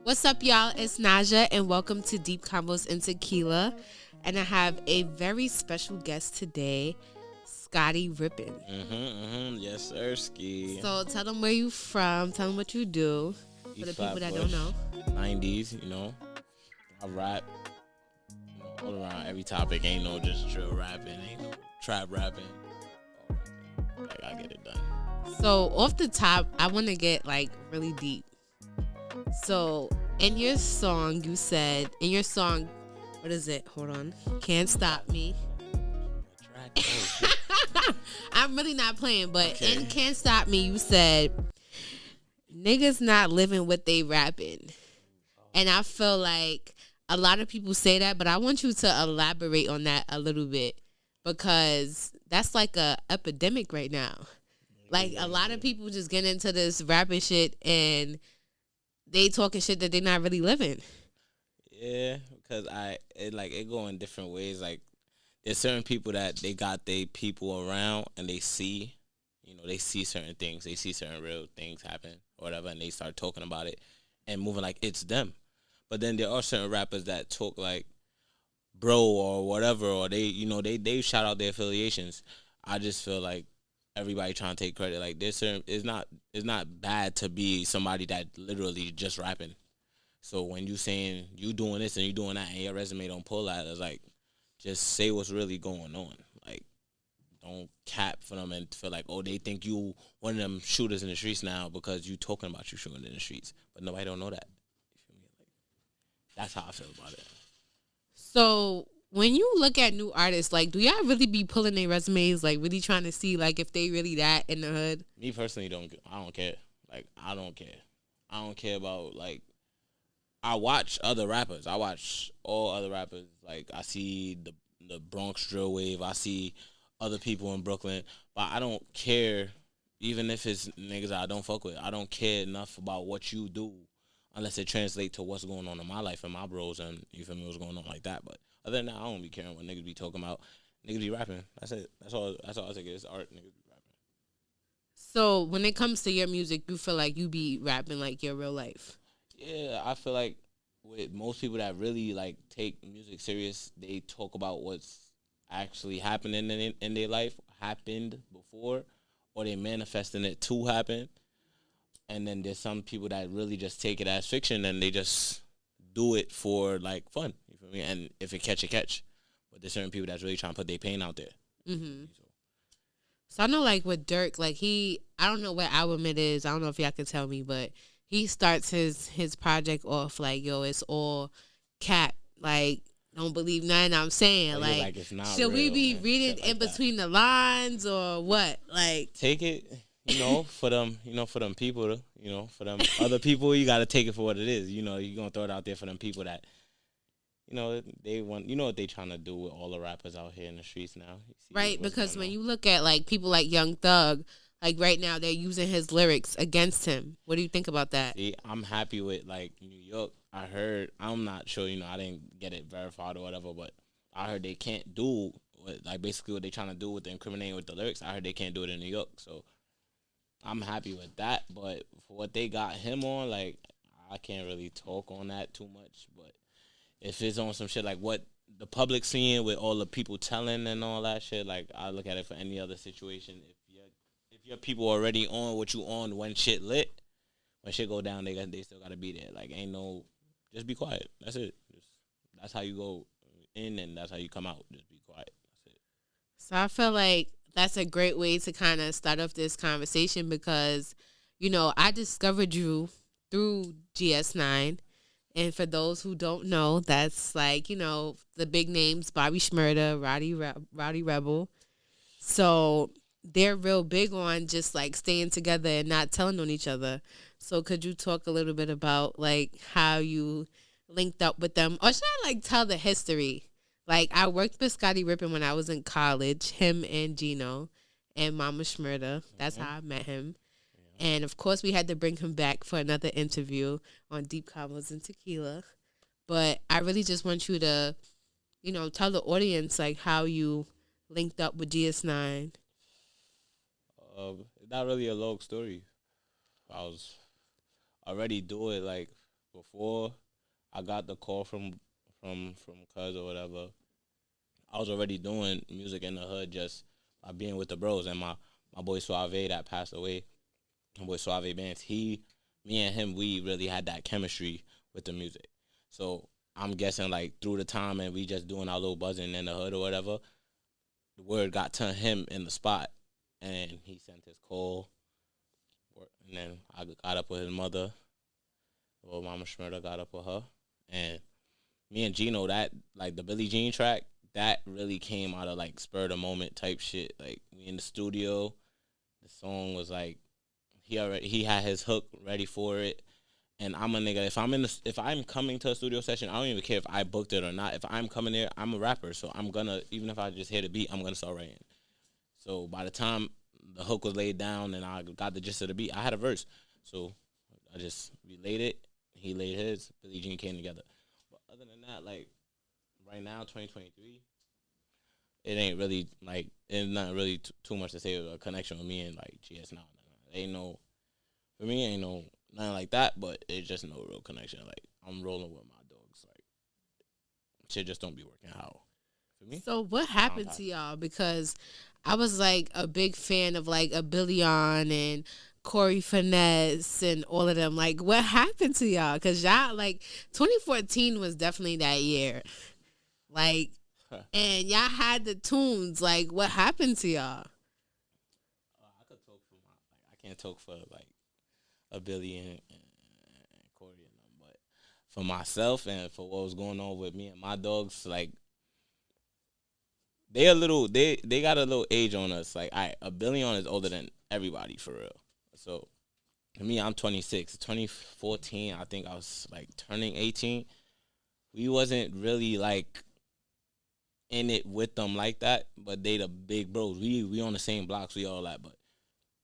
What's up, y'all? It's Naja, and welcome to Deep Convos and Tequila. And I have a very special guest today, Scottie Rippin. Yes, sir, ski. So tell them where you from, tell them what you do, for the people that don't know. 90s, I rap, all around every topic. Ain't no just drill rapping, ain't no trap rapping. Like, I get it done. So off the top, I want to get really deep. So in your song, what is it? Hold on. Can't Stop Me. I'm really not playing, but Okay. in Can't Stop Me, you said, niggas not living what they rapping. And I feel like a lot of people say that, but I want you to elaborate on that a little bit because that's like a epidemic right now. Like a lot of people just get into this rapping shit and they talking shit that they're not really living. Yeah, because it go in different ways. Like, there's certain people that they got their people around and they see, they see certain things. They see certain real things happen or whatever, and they start talking about it and moving like it's them. But then there are certain rappers that talk like bro or whatever, or they shout out their affiliations. I just feel like everybody trying to take credit. Like, there's certain, it's not bad to be somebody that literally just rapping. So when you saying you doing this and you doing that and your resume don't pull that, it's like, just say what's really going on. Like, don't cap for them and feel like, oh, they think you one of them shooters in the streets now because you talking about you shooting in the streets. But nobody don't know that. You feel me? Like, that's how I feel about it. So when you look at new artists, like, do y'all really be pulling their resumes, like, really trying to see, like, if they really that in the hood? Me personally, I don't care. Like, I don't care. I don't care about, like, I watch other rappers. I watch all other rappers. Like, I see the Bronx drill wave. I see other people in Brooklyn. But I don't care, even if it's niggas that I don't fuck with. I don't care enough about what you do unless it translates to what's going on in my life and my bros and, you feel me, what's going on like that. But other than that, I don't be caring what niggas be talking about. Niggas be rapping. That's it. That's all I think. It's art. Niggas be rapping. So when it comes to your music, you feel like you be rapping like your real life? Yeah, I feel like with most people that really like take music serious, they talk about what's actually happening in their life, happened before, or they manifesting it to happen. And then there's some people that really just take it as fiction and they just do it for like fun. You feel me? And if it catch, it catch. But there's certain people that's really trying to put their pain out there. Mm-hmm. So I know, like, with Dirk, like, I don't know what album it is. I don't know if y'all can tell me, but he starts his project off like, yo, it's all cap. Like, don't believe nothing I'm saying. Like, it's not should we real, be man. reading Shit like in that. between the lines or what? Like, Take it, for them, for them people, for them other people, you got to take it for what it is. You're going to throw it out there for them people that, they want, what they trying to do with all the rappers out here in the streets now. right? Because when you look at, like, people like Young Thug, like, right now they're using his lyrics against him. What do you think about that? See, I'm happy with, like, New York. I heard, I'm not sure, I didn't get it verified or whatever, but I heard they can't do, basically what they trying to do with the incriminating with the lyrics. I heard they can't do it in New York, so I'm happy with that. But for what they got him on, like, I can't really talk on that too much, but if it's on some shit like what the public seeing with all the people telling and all that shit, like, I look at it for any other situation. If your people already on what you on when shit lit, when shit go down, they still gotta be there. Like, ain't no, just be quiet. That's it. That's how you go in and that's how you come out. Just be quiet. That's it. So I feel like that's a great way to kind of start off this conversation because, I discovered you through GS9. And for those who don't know, that's like, the big names, Bobby Shmurda, Roddy Rebel. So they're real big on just like staying together and not telling on each other. So could you talk a little bit about like how you linked up with them? Or should I like tell the history? Like, I worked with Scottie Rippin when I was in college, him and Gino and Mama Shmurda. That's how I met him. And, of course, we had to bring him back for another interview on Deep Convos and Tequila. But I really just want you to, tell the audience, like, how you linked up with GS9. It's not really a long story. I was already do it like before I got the call from cuz or whatever. I was already doing music in the hood just by being with the bros and my boy Suave that passed away. My boy Suave Bands. Me and him, we really had that chemistry with the music. So I'm guessing like through the time and we just doing our little buzzing in the hood or whatever, the word got to him in the spot, and he sent his call. And then I got up with his mother. Well, Mama Schmurda got up with her, and me and Gino, that like the Billie Jean track, that really came out of like spur of the moment type shit. Like we in the studio, the song was like he had his hook ready for it. And I'm a nigga. If I'm coming to a studio session, I don't even care if I booked it or not. If I'm coming there, I'm a rapper, so I'm gonna, even if I just hear the beat, I'm gonna start writing. So by the time the hook was laid down and I got the gist of the beat, I had a verse. So I just relayed it. He laid his. Billie Jean came together. But other than that, like right now, 2023, it ain't really like it's not really too much to say a connection with me and like GS now. Ain't no for me. Ain't no nothing like that. But it's just no real connection. Like I'm rolling with my dogs. Like shit just don't be working out for me. So what happened to y'all? Because I was like a big fan of like a Billion and Corey Finesse and all of them. Like, what happened to y'all? Because y'all, like, 2014 was definitely that year. Like, and y'all had the tunes. Like, what happened to y'all? I could talk for I can't talk for like a Billy and Corey and them, but for myself and for what was going on with me and my dogs, like they got a little age on us. Like a Billion is older than everybody for real. So to me, I'm 26. 2014, I think I was like turning 18. We wasn't really like in it with them like that, but they the big bros. We on the same blocks, we all that. But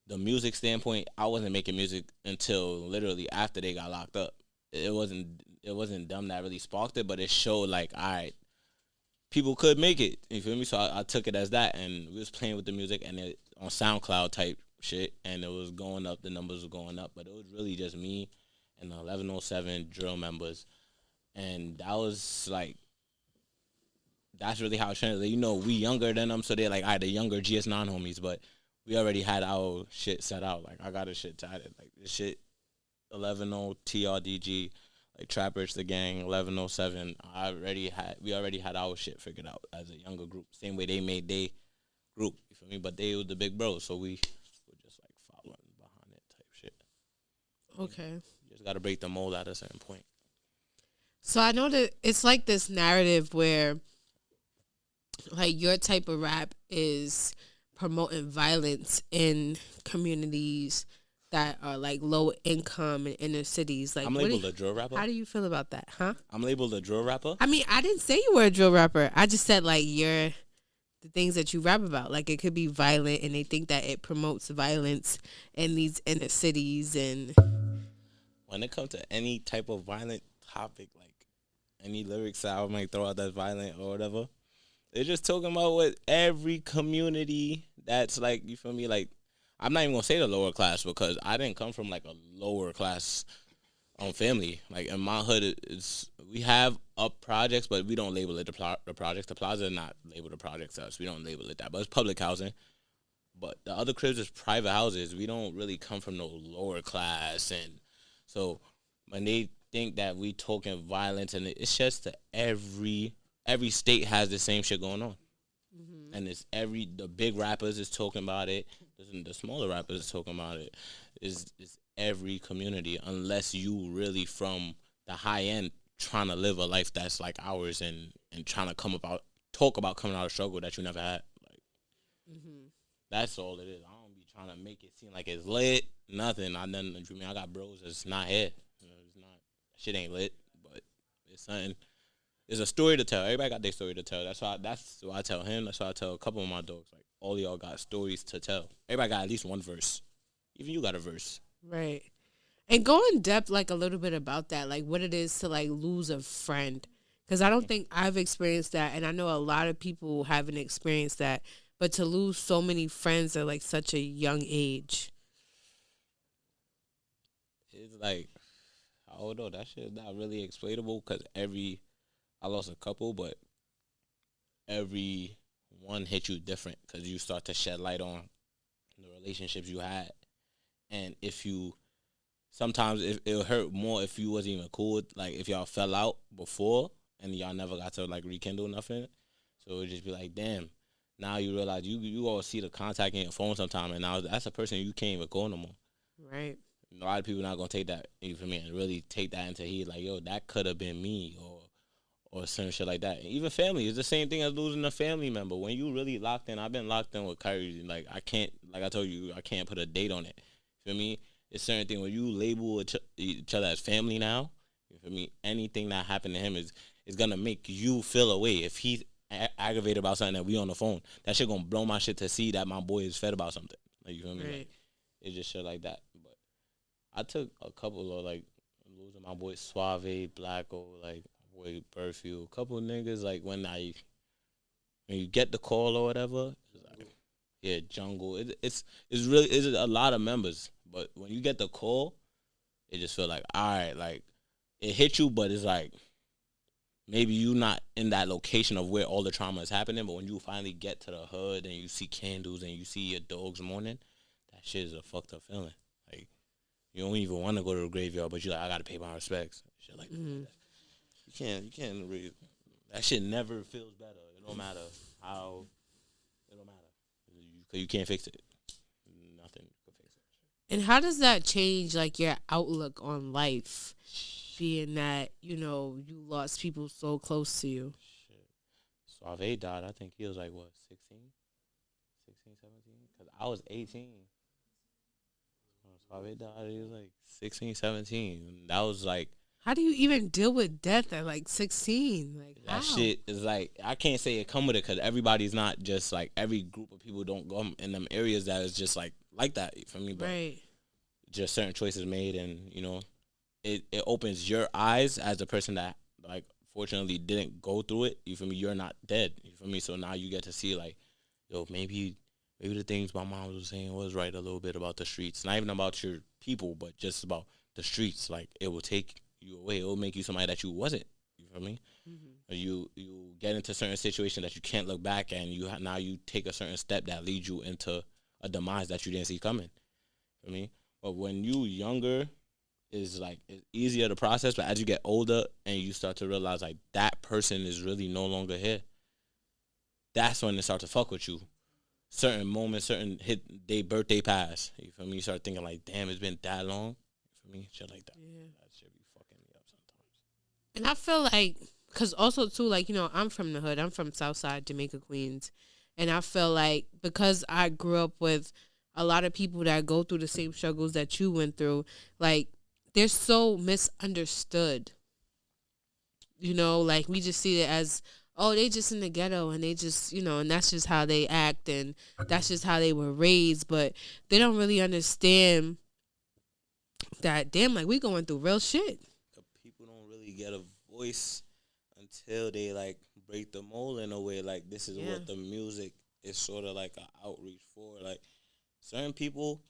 the music standpoint, I wasn't making music until literally after they got locked up. It wasn't them that really sparked it, but it showed like, all right, people could make it. You feel me? So I took it as that, and we was playing with the music and it on SoundCloud type shit, and it was going up. The numbers were going up, but it was really just me and the 1107 drill members, and that was like. That's really how it translated. You know, we younger than them, so they're like, all right, the younger GS9 homies, but we already had our shit set out. Like, I got a shit tatted. Like, this shit, 11 TRDG, like, Trappers, the gang, 1107. We already had our shit figured out as a younger group. Same way they made their group, you feel me? But they were the big bros, so we were just, like, following behind it type shit. Okay. You just got to break the mold at a certain point. So I know that it's like this narrative where, like, your type of rap is promoting violence in communities that are like low income in inner cities. Like, I'm labeled a drill rapper. How do you feel about that, huh? I'm labeled a drill rapper. I mean, I didn't say you were a drill rapper. I just said like the things that you rap about. Like, it could be violent, and they think that it promotes violence in these inner cities. And when it comes to any type of violent topic, like any lyrics I might throw out that's violent or whatever, they're just talking about what every community that's like, you feel me? Like, I'm not even gonna say the lower class because I didn't come from like a lower class family. Like in my hood, we have up projects, but we don't label it the projects. The plaza is not labeled the projects us. We don't label it that, but it's public housing. But the other cribs is private houses. We don't really come from no lower class, and so when they think that we talking violence, and it's just that every state has the same shit going on. Mm-hmm. And it's the big rappers is talking about it. The smaller rappers is talking about it. It's every community, unless you really from the high end trying to live a life that's like ours and trying to talk about coming out of struggle that you never had. Like, that's all it is. I don't be trying to make it seem like it's lit. Nothing. I got bros that's not here. You know, it's not. Shit ain't lit, but it's something. There's a story to tell. Everybody got their story to tell. That's why I tell him. That's why I tell a couple of my dogs. Like, all of y'all got stories to tell. Everybody got at least one verse. Even you got a verse. Right. And go in depth, like, a little bit about that. Like, what it is to, like, lose a friend. Because I don't think I've experienced that. And I know a lot of people haven't experienced that. But to lose so many friends at, like, such a young age. It's like, although that shit is not really explainable because I lost a couple, but every one hit you different because you start to shed light on the relationships you had. And if you, sometimes it'll hurt more if you wasn't even cool, like if y'all fell out before and y'all never got to like rekindle nothing. So it would just be like, damn, now you realize you all see the contact in your phone sometime, and now that's a person you can't even call no more. Right. A lot of people not gonna take that, you feel me, and really take that into heat, like, yo, that could have been me, or certain shit like that. And even family is the same thing as losing a family member. When you really locked in, I've been locked in with Kyrie. Like I can't, like I told you, I can't put a date on it. You feel me? It's certain thing when you label each other as family now. You feel me? Anything that happened to him is gonna make you feel away. If he's aggravated about something that we on the phone, that shit gonna blow my shit to see that my boy is fed about something. Like, you feel me? Right. Like, it's just shit like that. But I took a couple of like losing my boy Suave, Blacko, like my boy Burfield, a couple of niggas like when you get the call or whatever, it's like, yeah, Jungle. It's a lot of members, but when you get the call, it just feel like, all right, like it hit you, but it's like maybe you not in that location of where all the trauma is happening, but when you finally get to the hood and you see candles and you see your dogs mourning, that shit is a fucked up feeling. Like, you don't even want to go to the graveyard, but you're like, I gotta pay my respects. Shit like that. You can't really. That shit never feels better. It don't matter how. It don't matter. You can't fix it. Nothing can fix it. And how does that change like your outlook on life, being that you lost people so close to you? Shit. Suave died. I think he was like what, 16, 17? Because I was 18. Suave died. He was like 16, 17. And that was like. How do you even deal with death at like 16? Like that shit is like, I can't say it come with it because everybody's not just like, every group of people don't go in them areas that is just like that for me. But right. Just certain choices made, and it opens your eyes as a person that like fortunately didn't go through it. You feel me? You're not dead. You feel me? So now you get to see like, yo, maybe the things my mom was saying was right a little bit about the streets. Not even about your people, but just about the streets. Like, it will take you away. It will make you somebody that you wasn't. You feel me? Mm-hmm. You get into certain situations that you can't look back, and now you take a certain step that leads you into a demise that you didn't see coming. You feel me? But when you younger, it's easier to process. But as you get older and you start to realize like that person is really no longer here, that's when it starts to fuck with you. Certain moments, certain their birthday pass. You feel me? You start thinking like, damn, it's been that long. You feel me? Shit like that. Yeah. That shit be fucking me up sometimes. And I feel like, because also too, like, I'm from the hood. I'm from Southside Jamaica, Queens. And I feel like because I grew up with a lot of people that go through the same struggles that you went through, like, they're so misunderstood. Like, we just see it as, oh, they just in the ghetto and they just, and that's just how they act and that's just how they were raised. But they don't really understand that, damn, like, we going through real shit. People don't really get a voice until they, like, break the mold in a way. Like, this is what the music is sort of like an outreach for. Like, certain people,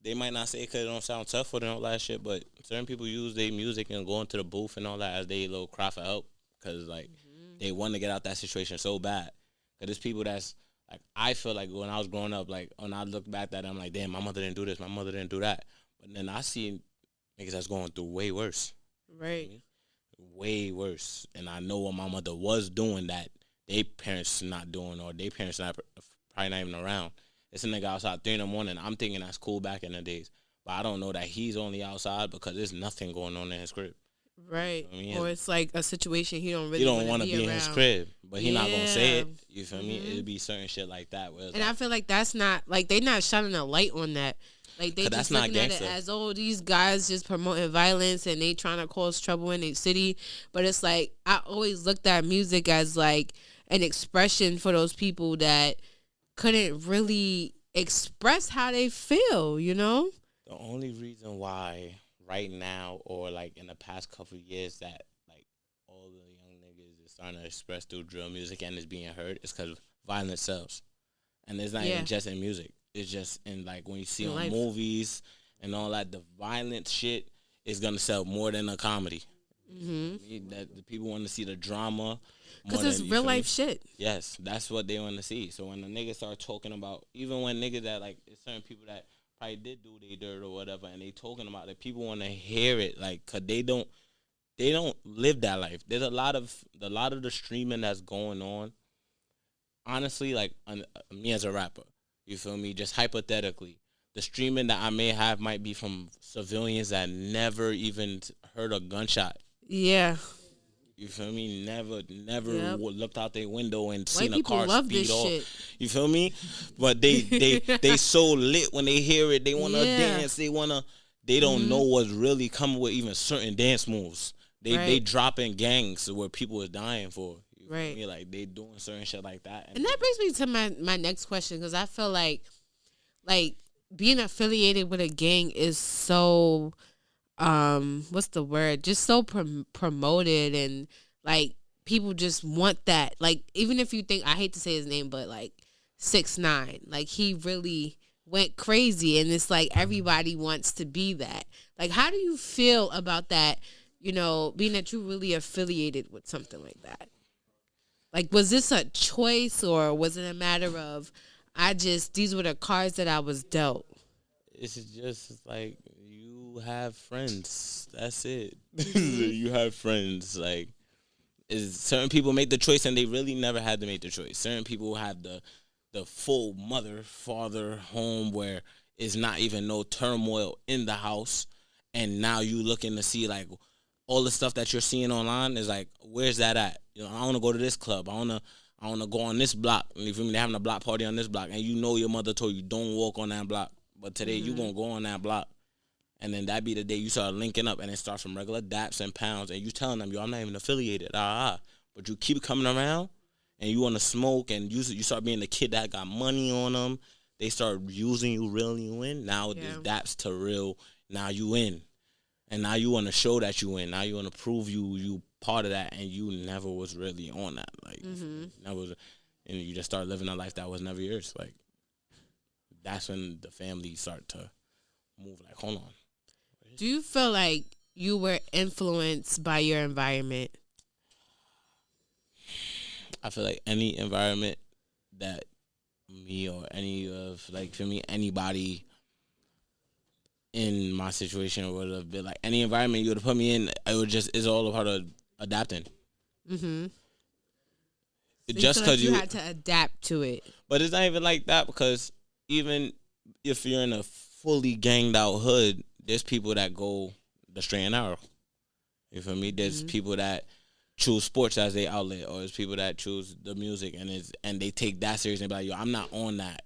they might not say it because it don't sound tough for them and all that shit, but certain people use their music and go into the booth and all that as they little cry for help because, like, they want to get out that situation so bad. Because there's people that's, like, I feel like when I was growing up, like, when I look back at it, I'm like, damn, my mother didn't do this, my mother didn't do that. But then I see niggas that's going through way worse. Right. You know, way worse. And I know what my mother was doing that they parents not doing, or they parents probably not even around. It's a nigga outside 3 in the morning. I'm thinking that's cool back in the days. But I don't know that he's only outside because there's nothing going on in his crib. Right. You know what I mean? Or it's like a situation he don't really want to be in around. His crib. But he not going to say it. You feel me? Mm-hmm. It'd be certain shit like that. And I feel like that's not, like, they not shining a light on that. Like, they just looking at it as, oh, these guys just promoting violence and they trying to cause trouble in their city. But it's like, I always looked at music as, like, an expression for those people that couldn't really express how they feel, The only reason why right now, or like in the past couple of years, that like all the young niggas is starting to express through drill music and is being heard is because violence sells. And it's not even just in music. It's just in, like, when you see on movies and all that, the violent shit, is gonna sell more than a comedy. Mm-hmm. That the people want to see the drama more Because it's than, you real feel me? life shit. Yes, that's what they want to see. So when the niggas start talking about, even when niggas that like certain people that probably did do their dirt or whatever, and they talking about it, people want to hear it, like, cause they don't live that life. There's a lot of the streaming that's going on. Honestly, like me as a rapper, you feel me? Just hypothetically, the streaming that I may have might be from civilians that never even heard a gunshot. Yeah. You feel me? Never Yep. looked out their window and White seen a people car love speed this off. shit. You feel me? But they so lit when they hear it. They wanna Yeah. dance. They don't know Mhm. what's really coming with even certain dance moves. They Right. dropping gangs where people is dying for. You feel Right. me? Like they doing certain shit like that. And that brings me to my next question, because I feel like being affiliated with a gang is so what's the word, just so promoted, and like people just want that. Like, even if you think, I hate to say his name, but like 6ix9ine, like he really went crazy, and it's like everybody wants to be that. Like, how do you feel about that, being that you really affiliated with something like that? Like, was this a choice, or was it a matter of these were the cards that I was dealt? It's just like you have friends. That's it. Mm-hmm. You have friends. Like, is certain people make the choice and they really never had to make the choice. Certain people have the full mother father home where it's not even no turmoil in the house, and now you looking to see like all the stuff that you're seeing online is like, where's that at? I want to go to this club. I want to go on this block. You feel me? They're having a block party on this block, and your mother told you don't walk on that block, but today you gonna go on that block. And then that be the day you start linking up, and it starts from regular daps and pounds, and you telling them, yo, I'm not even affiliated, but you keep coming around, and you want to smoke, and you start being the kid that got money on them. They start using you, reeling you in. Now this daps to real. Now you in, and now you want to show that you in. Now you want to prove you part of that, and you never was really on that. Like, never was, and you just start living a life that was never yours. Like, that's when the family start to move. Like, hold on. Do you feel like you were influenced by your environment? I feel like any environment that me or any of, like, for me, anybody in my situation would have been like, any environment you would have put me in, it's all about adapting. Mm-hmm. So Just because because you had to adapt to it. But it's not even like that, because even if you're in a fully ganged out hood, there's people that go the straight and narrow. You feel me? There's people that choose sports as their outlet, or there's people that choose the music and they take that serious and be like, yo, I'm not on that.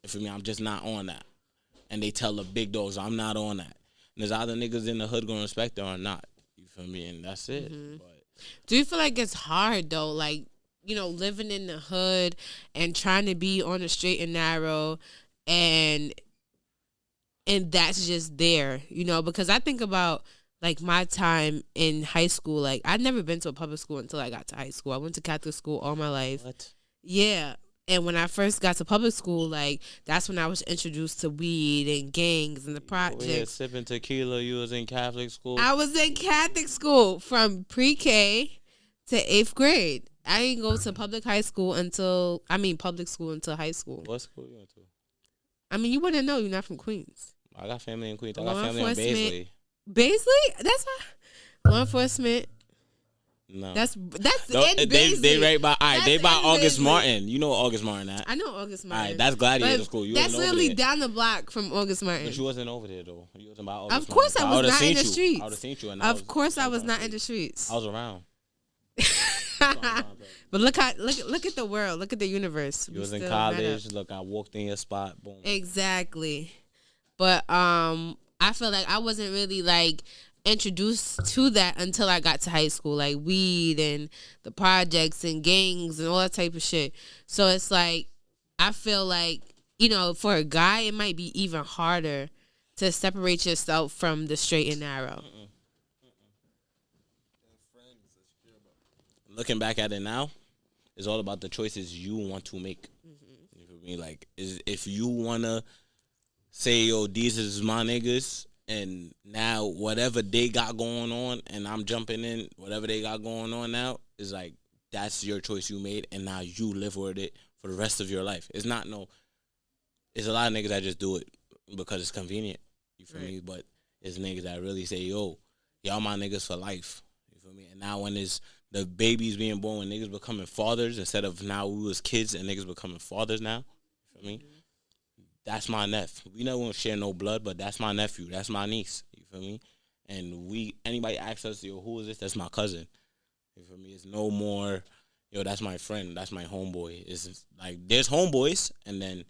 You feel me? I'm just not on that. And they tell the big dogs, I'm not on that. And there's either niggas in the hood gonna respect it or not. You feel me? And that's it. But do you feel like it's hard though? Like, living in the hood and trying to be on the straight and narrow, and that's just there, because I think about like my time in high school. Like, I'd never been to a public school until I got to high school. I went to Catholic school all my life. what? Yeah. And when I first got to public school, like, that's when I was introduced to weed and gangs and the projects. We had sipping tequila. You was in Catholic school. I was in Catholic school from pre-K to 8th grade. I didn't go to public school until high school. What school you went to? I mean, you wouldn't know. You're not from Queens. I got family in Queens. I Law got family in enforcement. Baisley. Baisley? That's why. Law enforcement. No. That's No, in Baisley. they right by. All right, they by in August Baisley. Martin. You know August Martin at. I know August All Martin. right, that's Gladiator But School. You that's wasn't over literally there. down the block from August Martin. But you wasn't over there though. You wasn't by August Of course Martin. I was would've not seen in the you. streets. I would have seen you. And Of course I was not in the streets. I was around. But look at the world. Look at the universe. You We was in still met up. college. Look, I walked in your spot. Boom. Exactly. But I feel like I wasn't really like introduced to that until I got to high school, like weed and the projects and gangs and all that type of shit. So it's like, I feel like, for a guy, it might be even harder to separate yourself from the straight and narrow. Looking back at it now, it's all about the choices you want to make. You feel me? Like, if you wanna say, yo, these is my niggas, And now whatever they got going on, and I'm jumping in, whatever they got going on now is like that's your choice you made, and now you live with it for the rest of your life. It's not no. It's a lot of niggas that just do it because it's convenient. You feel me? But it's niggas that really say, yo, y'all my niggas for life. You feel me? And now when it's the babies being born, when niggas becoming fathers instead of now we was kids and niggas becoming fathers now. You feel me? That's my nephew. We never won't share no blood, but that's my nephew. That's my niece. You feel me? And anybody asks us, yo, who is this? That's my cousin. You feel me? It's no more, yo, that's my friend. That's my homeboy. It's like there's homeboys and then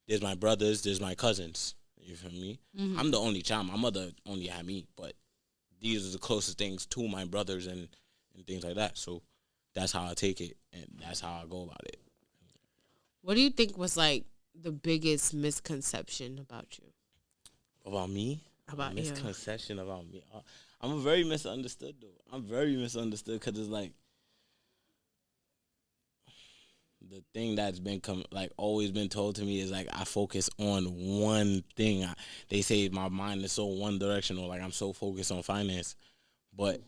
there's my brothers, there's my cousins. You feel me? Mm-hmm. I'm the only child. My mother only had me, but these are the closest things to my brothers and things like that. So that's how I take it, and that's how I go about it. What do you think was like the biggest misconception about you? About me? About misconception about me? I'm very misunderstood, though. I'm very misunderstood because it's like the thing that's been always been told to me is like I focus on one thing. They say my mind is so one directional, like I'm so focused on finance, but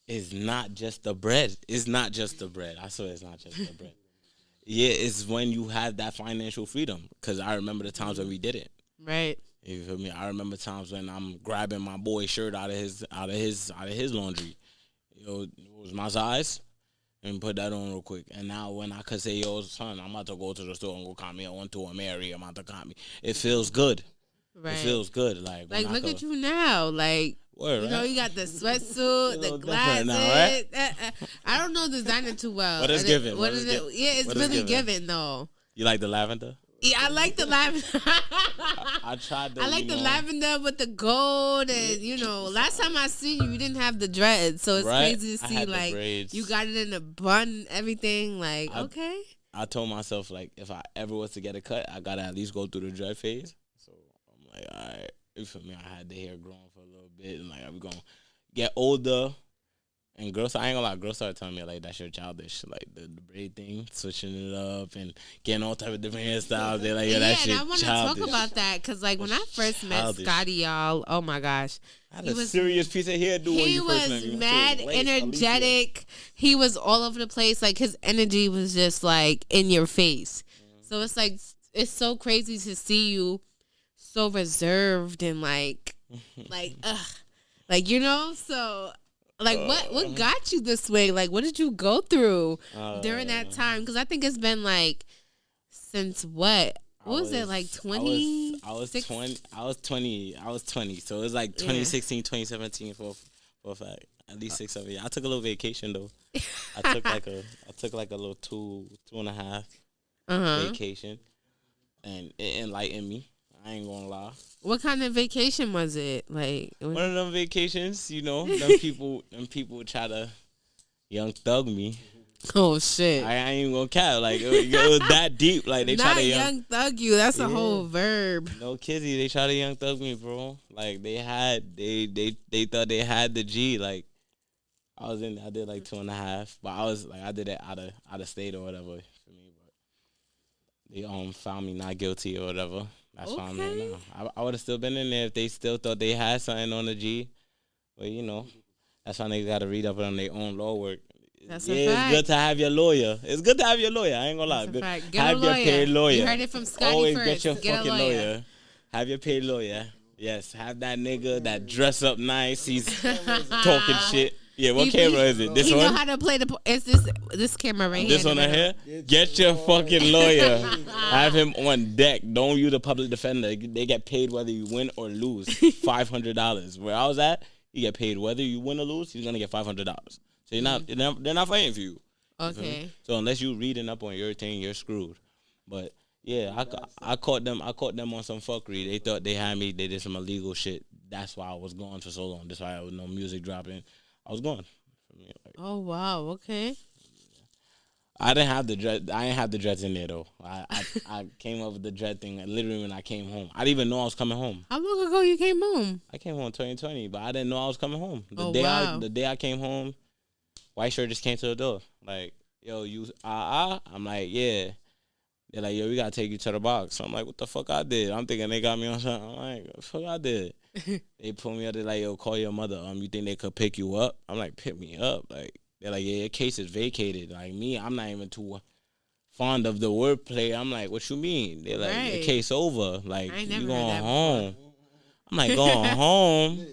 it's not just the bread. It's not just the bread. I swear it's not just the bread. Yeah, it's when you have that financial freedom. Because I remember the times when we did it. Right. You feel me? I remember times when I'm grabbing my boy's shirt out of his laundry. Yo, it was my size. And put that on real quick. And now when I could say, yo, son, I'm about to go to the store and go cop me a 1-2 Mary. I'm about to cop me. It feels good. Right. It feels good. Like look at you now. Like, word, you know, you got the sweatsuit, the glasses. Now, right? I don't know designer too well. What is given? What is it? Yeah, it's really given, though. You like the lavender? Yeah, I like the lavender. I tried the. I like the lavender with the gold, and you know, last time I seen you, you didn't have the dreads, so it's crazy to see like you got it in a bun, everything. Like, okay. I told myself like if I ever was to get a cut, I gotta at least go through the dread phase. So I'm like, all right, you feel me? I had the hair growing for a little bit, and like I'm gonna get older. And girls, I ain't gonna lie, girls started telling me like that shit childish, like the braid thing, switching it up and getting all type of different hairstyles. They're like, that shit childish. I want to talk about that because like when I first met Scottie, y'all, oh my gosh, he was serious piece of hairdo. He was mad, energetic. He was all over the place. Like his energy was just like in your face. So it's like it's so crazy to see you so reserved and like you know so. Like, what got you this way? Like, what did you go through during that time? Because I think it's been, like, since what? What was it, like, 20? I was 20. So it was, like, 2016, 2017 for a fact. At least 6, 7 years. I took a little vacation, though. I took like a little 2.5 vacation. And it enlightened me. I ain't gonna lie. What kind of vacation was it? Like one of them vacations, you know, them people try to young thug me. Oh shit! I ain't even gonna cap. Like it was that deep. Like they try to young thug you. That's a whole verb. No kizzy, they try to young thug me, bro. Like they thought they had the G. Like I did like 2.5, but I did it out of state or whatever for me. But they found me not guilty or whatever. That's why I'm there now. I would have still been in there if they still thought they had something on the G. But, you know, that's why they got to read up on their own law work. That's a fact. It's good to have your lawyer. It's good to have your lawyer. I ain't going to lie. That's a fact. Get have a lawyer. Your paid lawyer. You heard it from Scottie Always first. Get your get fucking lawyer. Have your paid lawyer. Yes. Have that nigga that dress up nice. He's talking shit. Yeah, what camera is it? This one? You know how to play it's this camera right here. This one right here? Get your fucking lawyer. Have him on deck. Don't use the public defender. They get paid whether you win or lose. $500. Where I was at, you get paid whether you win or lose. He's gonna get $500. So they're not fighting for you. Okay. So unless you reading up on your thing, you're screwed. But yeah, I caught them on some fuckery. They thought they had me. They did some illegal shit. That's why I was gone for so long. That's why I was no music dropping. I was gone. Oh wow! Okay. I didn't have the dread. I didn't have the dreads in there though. I came up with the dread thing literally when I came home. I didn't even know I was coming home. How long ago you came home? I came home in 2020, but I didn't know I was coming home. The day I came home, white shirt just came to the door. Like, yo, you I'm like, yeah. They're like, yo, we gotta take you to the box. So I'm like, what the fuck I did? I'm thinking they got me on something. I'm like, what the fuck I did? They pull me up. They're like, yo, call your mother. You think they could pick you up? I'm like, pick me up. Like, they're like, yeah, your case is vacated. Like, me, I'm not even too fond of the wordplay. I'm like, what you mean? They're like, your case over. Like, you going home. I'm like, going home.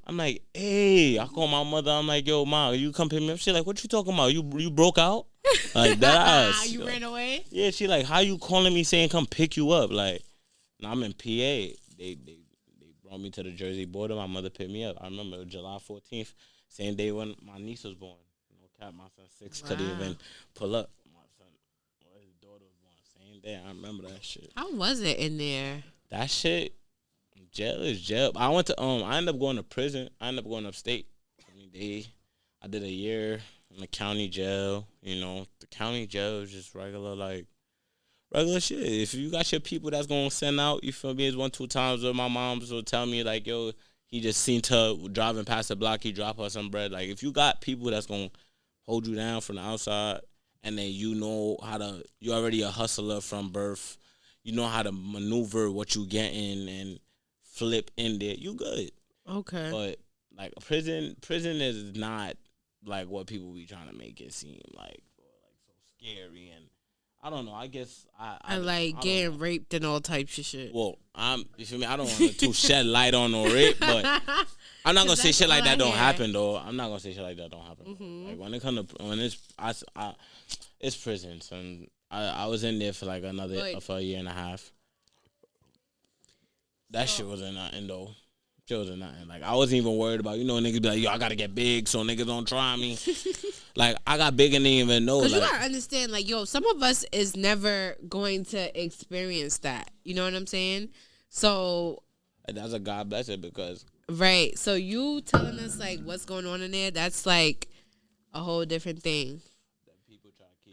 I'm like, hey, I call my mother. I'm like, yo, mom, you come pick me up. She like, what you talking about? You broke out? Like, that ass. You ran away? Yeah, she like, how you calling me saying come pick you up? Like, no, I'm in PA. They brought me to the Jersey border. My mother picked me up. I remember it was July 14th, same day when my niece was born. No cap, my son 6 couldn't even pull up. My son, his daughter was born same day. I remember that shit. How was it in there? That shit, jail is jail. I ended up going to prison. I ended up going upstate. I did a year in the county jail. You know, the county jail is just regular shit. If you got your people that's gonna send out, you feel me? It's 1-2 times where my moms will tell me like, yo, he just seen her driving past the block, he drop her some bread. Like, if you got people that's gonna hold you down from the outside, and then you already a hustler from birth, you know how to maneuver what you getting and flip in there, you good. Okay. But like prison is not like what people be trying to make it seem like, or like so scary. And I don't know. I guess I like getting raped and all types of shit. Well, you feel me? I don't want to shed light on no rape, but I'm not gonna say shit like that don't happen though. I'm not gonna say shit like that don't happen. Mm-hmm. Like when it's prisons, and I was in there for like for a year and a half. That shit wasn't nothing though. Shit wasn't nothing. Like, I wasn't even worried about, niggas be like, yo, I gotta get big so niggas don't try me. Like, I got big and didn't even know. Because you gotta understand, like, yo, some of us is never going to experience that. You know what I'm saying? So that's a God blessing because. Right. So you telling us, like, what's going on in there, that's like a whole different thing.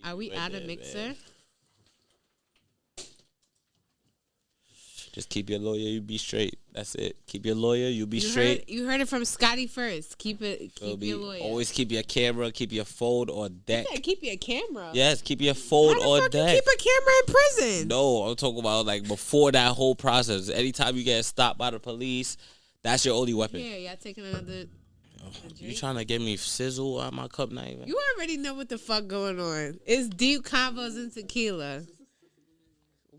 Are we out of mixer? Man. Just keep your lawyer, you be straight. That's it. Keep your lawyer, you be straight. You heard it from Scottie first. Keep your lawyer. Always keep your camera, keep your fold or deck. You keep your camera. Yes, keep your fold or deck. You keep a camera in prison? No, I'm talking about like before that whole process. Anytime you get stopped by the police, that's your only weapon. Yeah, y'all taking another. You trying to get me sizzle out my cup? Not even. You already know what the fuck going on. It's deep convos and tequila.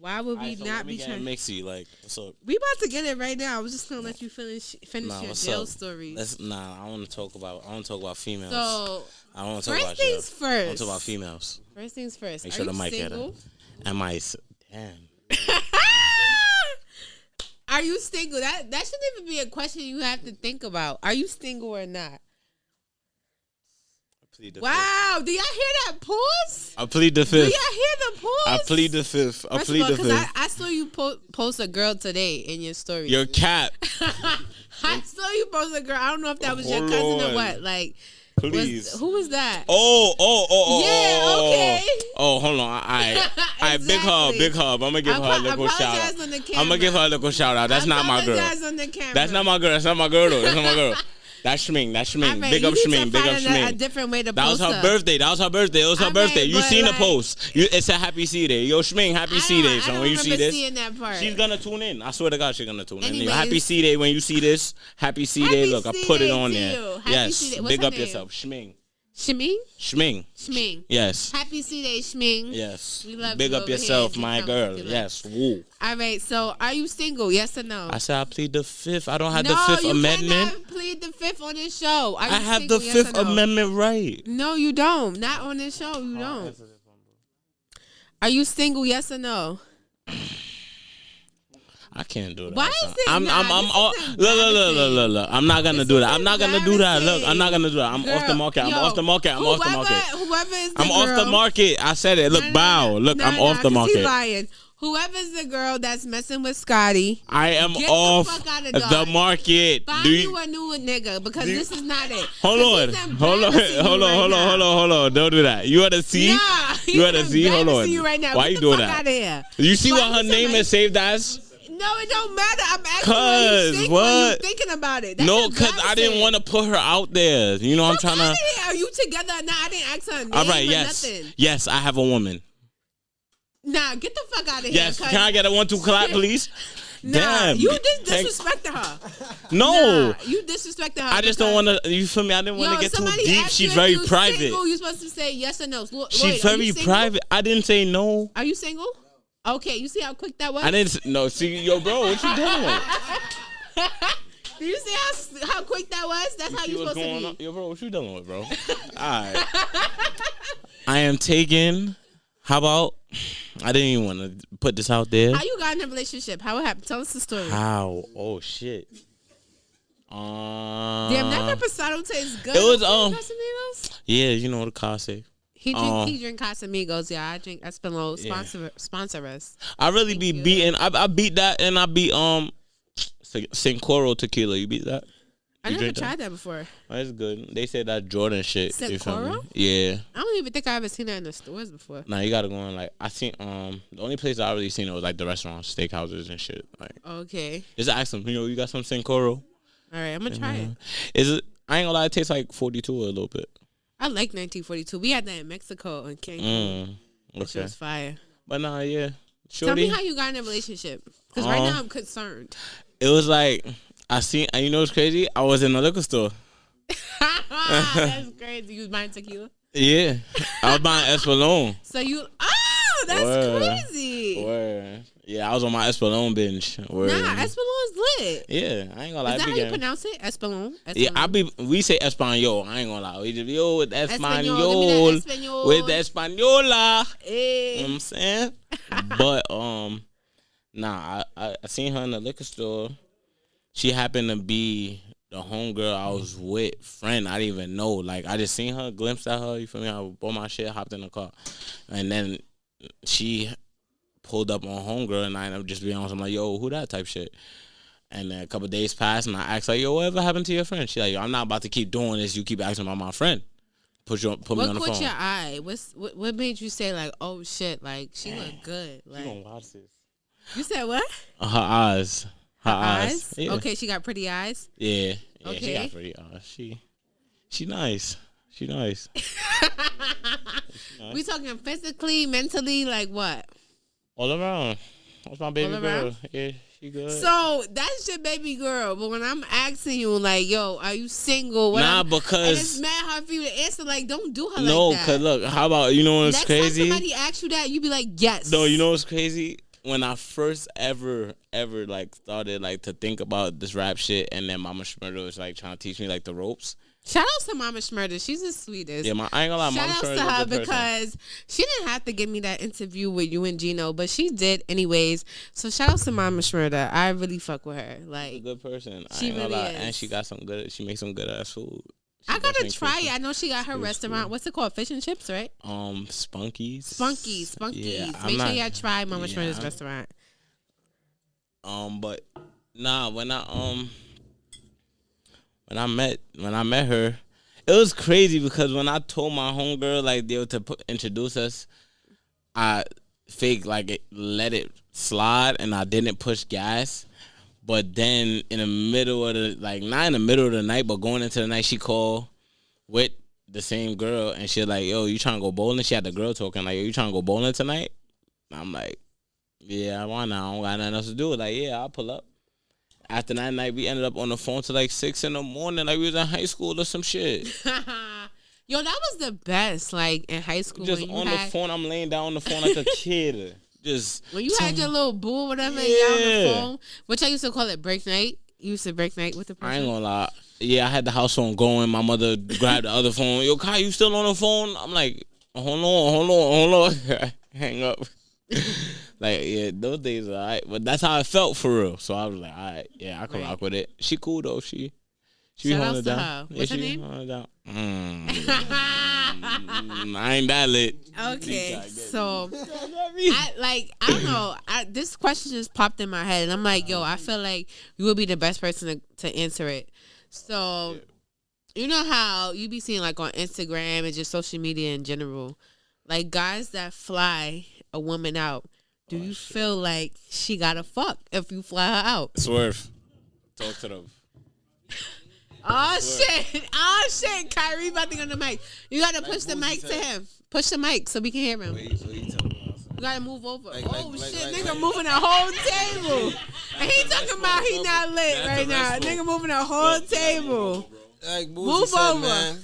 Why would we not be trying to mix you? Like, what's up? We about to get it right now. I was just gonna let you finish your jail story. I want to talk about females. So I want to talk about things first. I want to talk about females. First things first. Make sure the mic at it. Am I? Damn. Are you single? That shouldn't even be a question you have to think about. Are you single or not? Wow, do y'all hear that pause? I plead the fifth. Do y'all hear the pause? I plead the fifth. I saw you post a girl today in your story. Your cap. I saw you post a girl. I don't know if that was your cousin or what. Like, please. Who was that? Oh. Yeah, okay. Oh, hold on. Exactly. Big hub. I'm gonna give her a little shout out. I'm gonna give her a little shout out. That's not my girl. That's not my girl. That's not my girl though. That's not my girl. That's Shming. Big up Shming. A different way to that post was her birthday. It was her birthday. You seen the post. It's a happy C day. Yo, Shming, happy C day. So when you see this, that part. She's gonna tune in. I swear to God, she's gonna tune in. Happy C day when you see this. Happy C day. Look, I put it on there. Yes. Big up yourself. Shming. Shming. Yes. Happy C-Day, Shming. Yes. We love Big you up yourself, my girl. Yes. Woo. All right. So, are you single? Yes or no? I said I plead the fifth. I don't have the Fifth Amendment. No, you cannot plead the fifth on this show. I have the Fifth Amendment right. No, you don't. Not on this show. You don't. Are you single? Yes or no? I can't do that. Why is it? Look. I'm not gonna do that. I'm not gonna do that. Look, I'm not gonna do that. I'm off the market. I'm off the market. Whoever is the girl. I'm off the market. I said it. Look, bow. Look, I'm off the market. He's lying. Whoever's the girl that's messing with Scottie, I am off the market. Find you a new nigga because this is not it. Hold on. Don't do that. You want to see? Nah, you want to see? Hold on. Right now. Why you doing that? You see what her name is saved as? No, it don't matter. I'm asking what? You thinking about it. No, because I didn't want to put her out there. You know, I'm trying to. Are you together or not? I didn't ask her name. All right, nothing. Yes, I have a woman. Nah, get the fuck out of here. Yes, can I get a 1-2 clap, please? Damn. You just disrespected her. No. Nah, you disrespected her. I just don't want to. You feel me? I didn't want to get too deep. She's very private. Single, you're supposed to say yes or no. She's very private. I didn't say no. Are you single? Okay, you see how quick that was? I didn't. No, see, yo, bro, what you doing? Do you see how quick that was? That's how you supposed to be. Yo, bro, what you dealing with, bro? All right. I am taken. How about? I didn't even want to put this out there. How you got in a relationship? How it happened? Tell us the story. How? Oh shit. Damn, that reposado tastes good. It was Yeah, you know the Case. He drink Casamigos. Yeah, I drink Espinal. Sponsor us. I really be beating. I beat that, and I beat Sincoro tequila. You beat that? I never tried that before. Oh, it's good. They said that Jordan shit. Sincoro? Yeah. I don't even think I ever seen that in the stores before. Nah, you gotta go in. Like I seen the only place I really seen it was like the restaurants, steakhouses and shit. Like okay. Just ask them. You know, you got some Sincoro? All right, I'm gonna try it. Is it? I ain't gonna lie. It tastes like 42 a little bit. I like 1942. We had that in Mexico and Cancun. Okay. Which was fire. But nah, yeah. Shorty, tell me how you got in a relationship. Because right now I'm concerned. It was like, you know what's crazy? I was in a liquor store. That's crazy. You was buying tequila? Yeah. I was buying Espolón. So you, that's crazy. Word. Yeah, I was on my Espolón binge. Word. Nah, Espolón's lit. Yeah, I ain't gonna lie. Is that how you pronounce it? Espolón? Yeah, we say Espanol. I ain't gonna lie. We just with Espanol. With the Española. Hey. You know what I'm saying? But nah, I seen her in the liquor store. She happened to be the homegirl I was with, friend. I didn't even know. Like I just seen her, glimpsed at her. You feel me? I bought my shit, hopped in the car, and then she pulled up on homegirl, and I ended up just being honest. I'm like, yo, who that type shit? And then a couple of days passed, and I asked like, yo, whatever happened to your friend? She like, yo, I'm not about to keep doing this. You keep asking about my friend. Put me on the phone. What caught your eye? What made you say like, oh shit, like she look good? Like, she gonna watch this. You said what? Her eyes. Her eyes. Yeah. Okay, she got pretty eyes. Yeah. Okay. She got pretty eyes. She nice. She nice. We talking physically, mentally, like what? All around. That's my baby girl. Yeah, she good. So that's your baby girl. But when I'm asking you, like, yo, are you single? Nah, because and it's mad hard for you to answer. Like, don't do her like that. No, cause look, how about you know what's crazy? Next time somebody asks you that, you be like, yes. No, you know what's crazy? When I first ever like started like to think about this rap shit, and then Mama Schmurda was like trying to teach me like the ropes. Shout out to Mama Schmurda. She's the sweetest. Yeah, I ain't gonna lie. Shout Mama Schmurda out to her because she didn't have to give me that interview with you and Gino, but she did anyways. So shout out to Mama Schmurda. I really fuck with her. Like, a good person. She really is. And she got some good. She makes some good ass food. I gotta try it. I know she got her restaurant. What's it called? Fish and Chips, right? Spunkies. Spunkies. Yeah, Make sure y'all try Mama Schmurda's restaurant. But nah, when I met her, it was crazy because when I told my homegirl like they were to introduce us, I fake like let it slide and I didn't push gas. But then in the middle of not in the middle of the night, but going into the night, she called with the same girl and she like, yo, you trying to go bowling? She had the girl talking like, yo, you trying to go bowling tonight? And I'm like, yeah, why not? I don't got nothing else to do. Like, yeah, I'll pull up. After that night, we ended up on the phone till like 6 a.m. like we was in high school or some shit. Yo, that was the best. Like in high school, just on the phone, I'm laying down on the phone like a kid. Just when you had your little boo, whatever, and y'all on the phone, which I used to call it break night. You used to break night with the person. I ain't gonna lie. Yeah, I had the house phone going. My mother grabbed the other phone. Yo, Kai, you still on the phone? I'm like, hold on. Hang up. Like, yeah, those days are alright. But that's how I felt for real. So I was like, alright, yeah, I can rock with it. She cool though. She shout out to her. What's her name? I ain't that lit. Okay, so I don't know. This question just popped in my head, and I'm like, yo, I feel like you would be the best person to answer it. So, you know how you be seeing like on Instagram and just social media in general, like guys that fly a woman out. Do you feel like she gotta fuck if you fly her out? Swerve. Talk to them. Oh shit, Kyrie about to go on the mic. You gotta push the mic to him. Push the mic so we can hear him. Wait, so you tell me. gotta move over. Nigga moving a whole table. And he talking about he not lit right now. Nigga moving a whole table. Like move over. Man.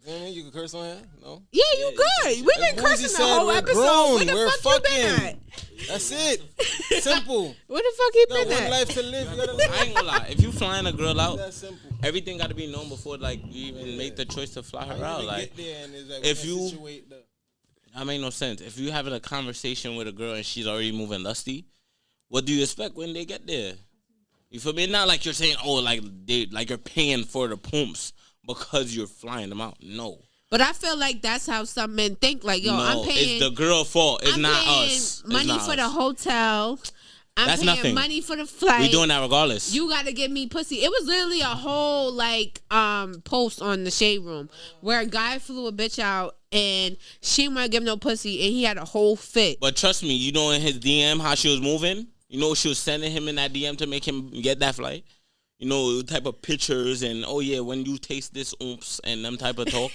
You can curse on here? No? Yeah, you good. We've been cursing the whole episode. Grown. Where the fuck you been at? That's it. Simple. Where the fuck you been one at? life to live. You gotta live. I ain't gonna lie. If you flying a girl out, That's simple. everything got to be known before like you even make the choice to fly her out. Like, if you, that make no sense. If you having a conversation with a girl and she's already moving lusty, what do you expect when they get there? You feel me? Not like you're saying, oh, like you're paying for the pumps because you're flying them out. No. But I feel like that's how some men think. Like, yo, I'm paying. It's the girl fault. It's not us. Money for the hotel. I'm paying nothing. money for the flight. We doing that regardless. You got to give me pussy. It was literally a whole post on the Shade Room where a guy flew a bitch out and she didn't want to give no pussy and he had a whole fit. But trust me, you know in his DM how she was moving. You know she was sending him in that DM to make him get that flight. You know, type of pictures and when you taste this oomph and them type of talk.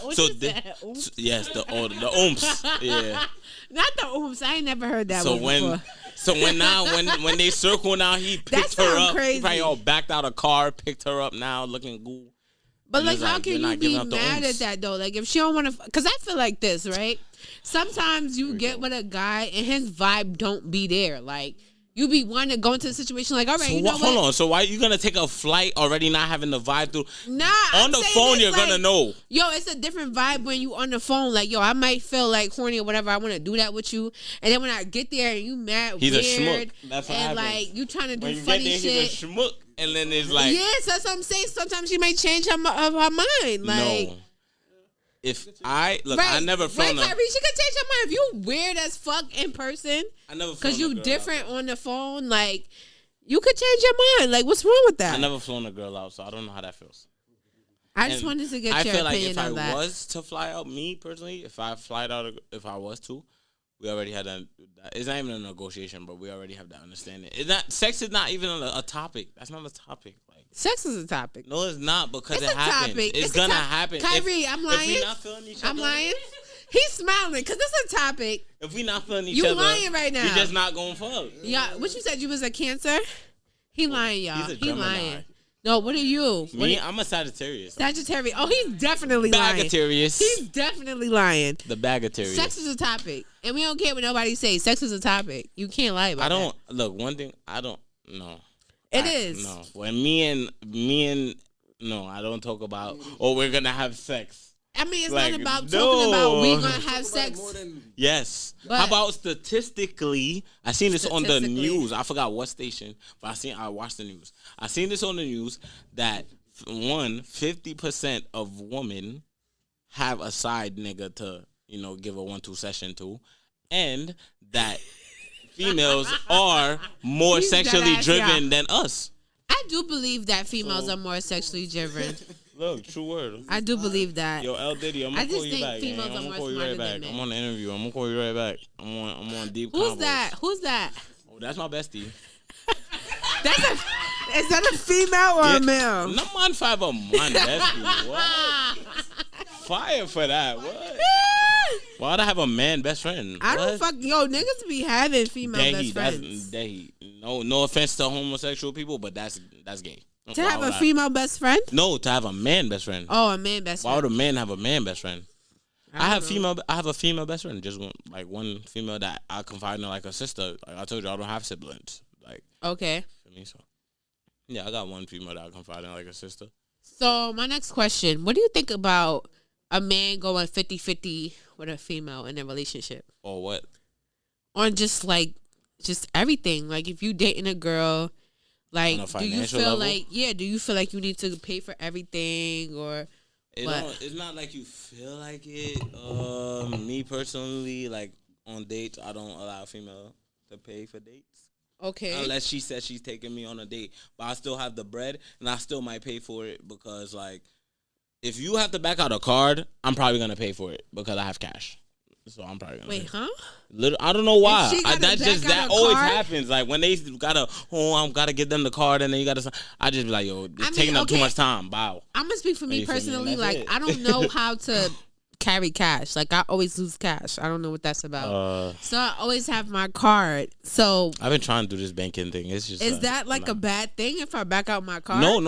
What so is that? Oomph? Yes, the oomphs. Yeah. Not the oomph. I ain't never heard that one before. So when they circle now, he picked her up. Crazy. He probably all backed out of car, picked her up now, looking cool. But like, how can you be mad at that though? Like, if she don't want to, because I feel like this, right? Sometimes you get with a guy and his vibe don't be there. Like, you be wanting to go into a situation like, all right, so you know what? Hold on. So why are you gonna take a flight already not having the vibe through? Nah, on the phone you're gonna know. Yo, it's a different vibe when you on the phone. Like, yo, I might feel like horny or whatever. I want to do that with you, and then when I get there and you mad, he's weird, a schmuck. That's what and happens. like you trying to do when you funny get there, shit. He's a schmuck, and then it's like, yes, that's what I'm saying. Sometimes she may change her mind. Like, no. If I look, I never flown. Right, Kyrie, she could change her mind if you weird as fuck in person. I never because you different on the phone. Like, you could change your mind. Like, what's wrong with that? I never flown a girl out, so I don't know how that feels. I just wanted to get your opinion on that. I feel like if I was to fly out, me personally, if I was to, we already had that. It's not even a negotiation, but we already have that understanding. It's not. Sex is not even a topic. That's not a topic. Like, sex is a topic. No, it's not because it's it happens. Topic. It's gonna happen. Kyrie, I'm lying. If we not feeling each other, I'm lying. He's smiling because it's a topic. If we not feeling each other, you lying right now. We just not going fuck. Yeah, what you said? You was a Cancer. He lying, y'all. He lying. No, what are you? Me, I'm a Sagittarius. Sagittarius. Oh, he's definitely lying. Bagatarius. He's definitely lying. The Bagatarius. Sex is a topic, and we don't care what nobody says. Sex is a topic. You can't lie about that. Look. One thing I don't know. It is. No, when me and no, I don't talk about. Oh, we're gonna have sex. I mean, it's not about talking about we gonna have sex. Yes. But how about statistically? I seen this on the news. I forgot what station, but I watched the news. I seen this on the news that 50% of women have a side nigga to give a 1-2 session to, and that females are more sexually driven than us. I do believe that females are more sexually driven. Look, true word. I do believe that. Yo, L Diddy, I'm gonna call you back. I'm gonna call you right back. I'm on the interview. I'm gonna call you right back. I'm on deep. Who's that? Who's that? Oh, that's my bestie. Is that a female or a male? No man, 5 a man bestie. What? Fire for that. What? Why'd I have a man best friend? I don't niggas be having female best friends. No offense to homosexual people, but that's gay. To have a female best friend? No, to have a man best friend. Oh, a man best friend. Why would a man have a man best friend? I have a female best friend. Just one female that I confide in like a sister. Like I told you, I don't have siblings. Like, okay. For me, so yeah, I got one female that I confide in like a sister. So my next question: what do you think about a man going 50-50 with a female in a relationship? Or what? On just everything. Like if you dating a girl, like do you feel like do you feel like you need to pay for everything or? It's not like you feel like it. Me personally, like on dates, I don't allow a female to pay for dates. Okay. Unless she says she's taking me on a date, but I still have the bread, and I still might pay for it because, like, if you have to back out a card, I'm probably gonna pay for it because I have cash. So I'm probably gonna. Wait, huh? I don't know why. That always happens. Like when they gotta get them the card, and then you gotta. I just be like, yo, it's taking up too much time. Wow. I'm gonna speak for me personally. Like I don't know how to carry cash. Like, I always lose cash. I don't know what that's about. So I always have my card. So I've been trying to do this banking thing. It's just is that like a bad thing if I back out my card? No.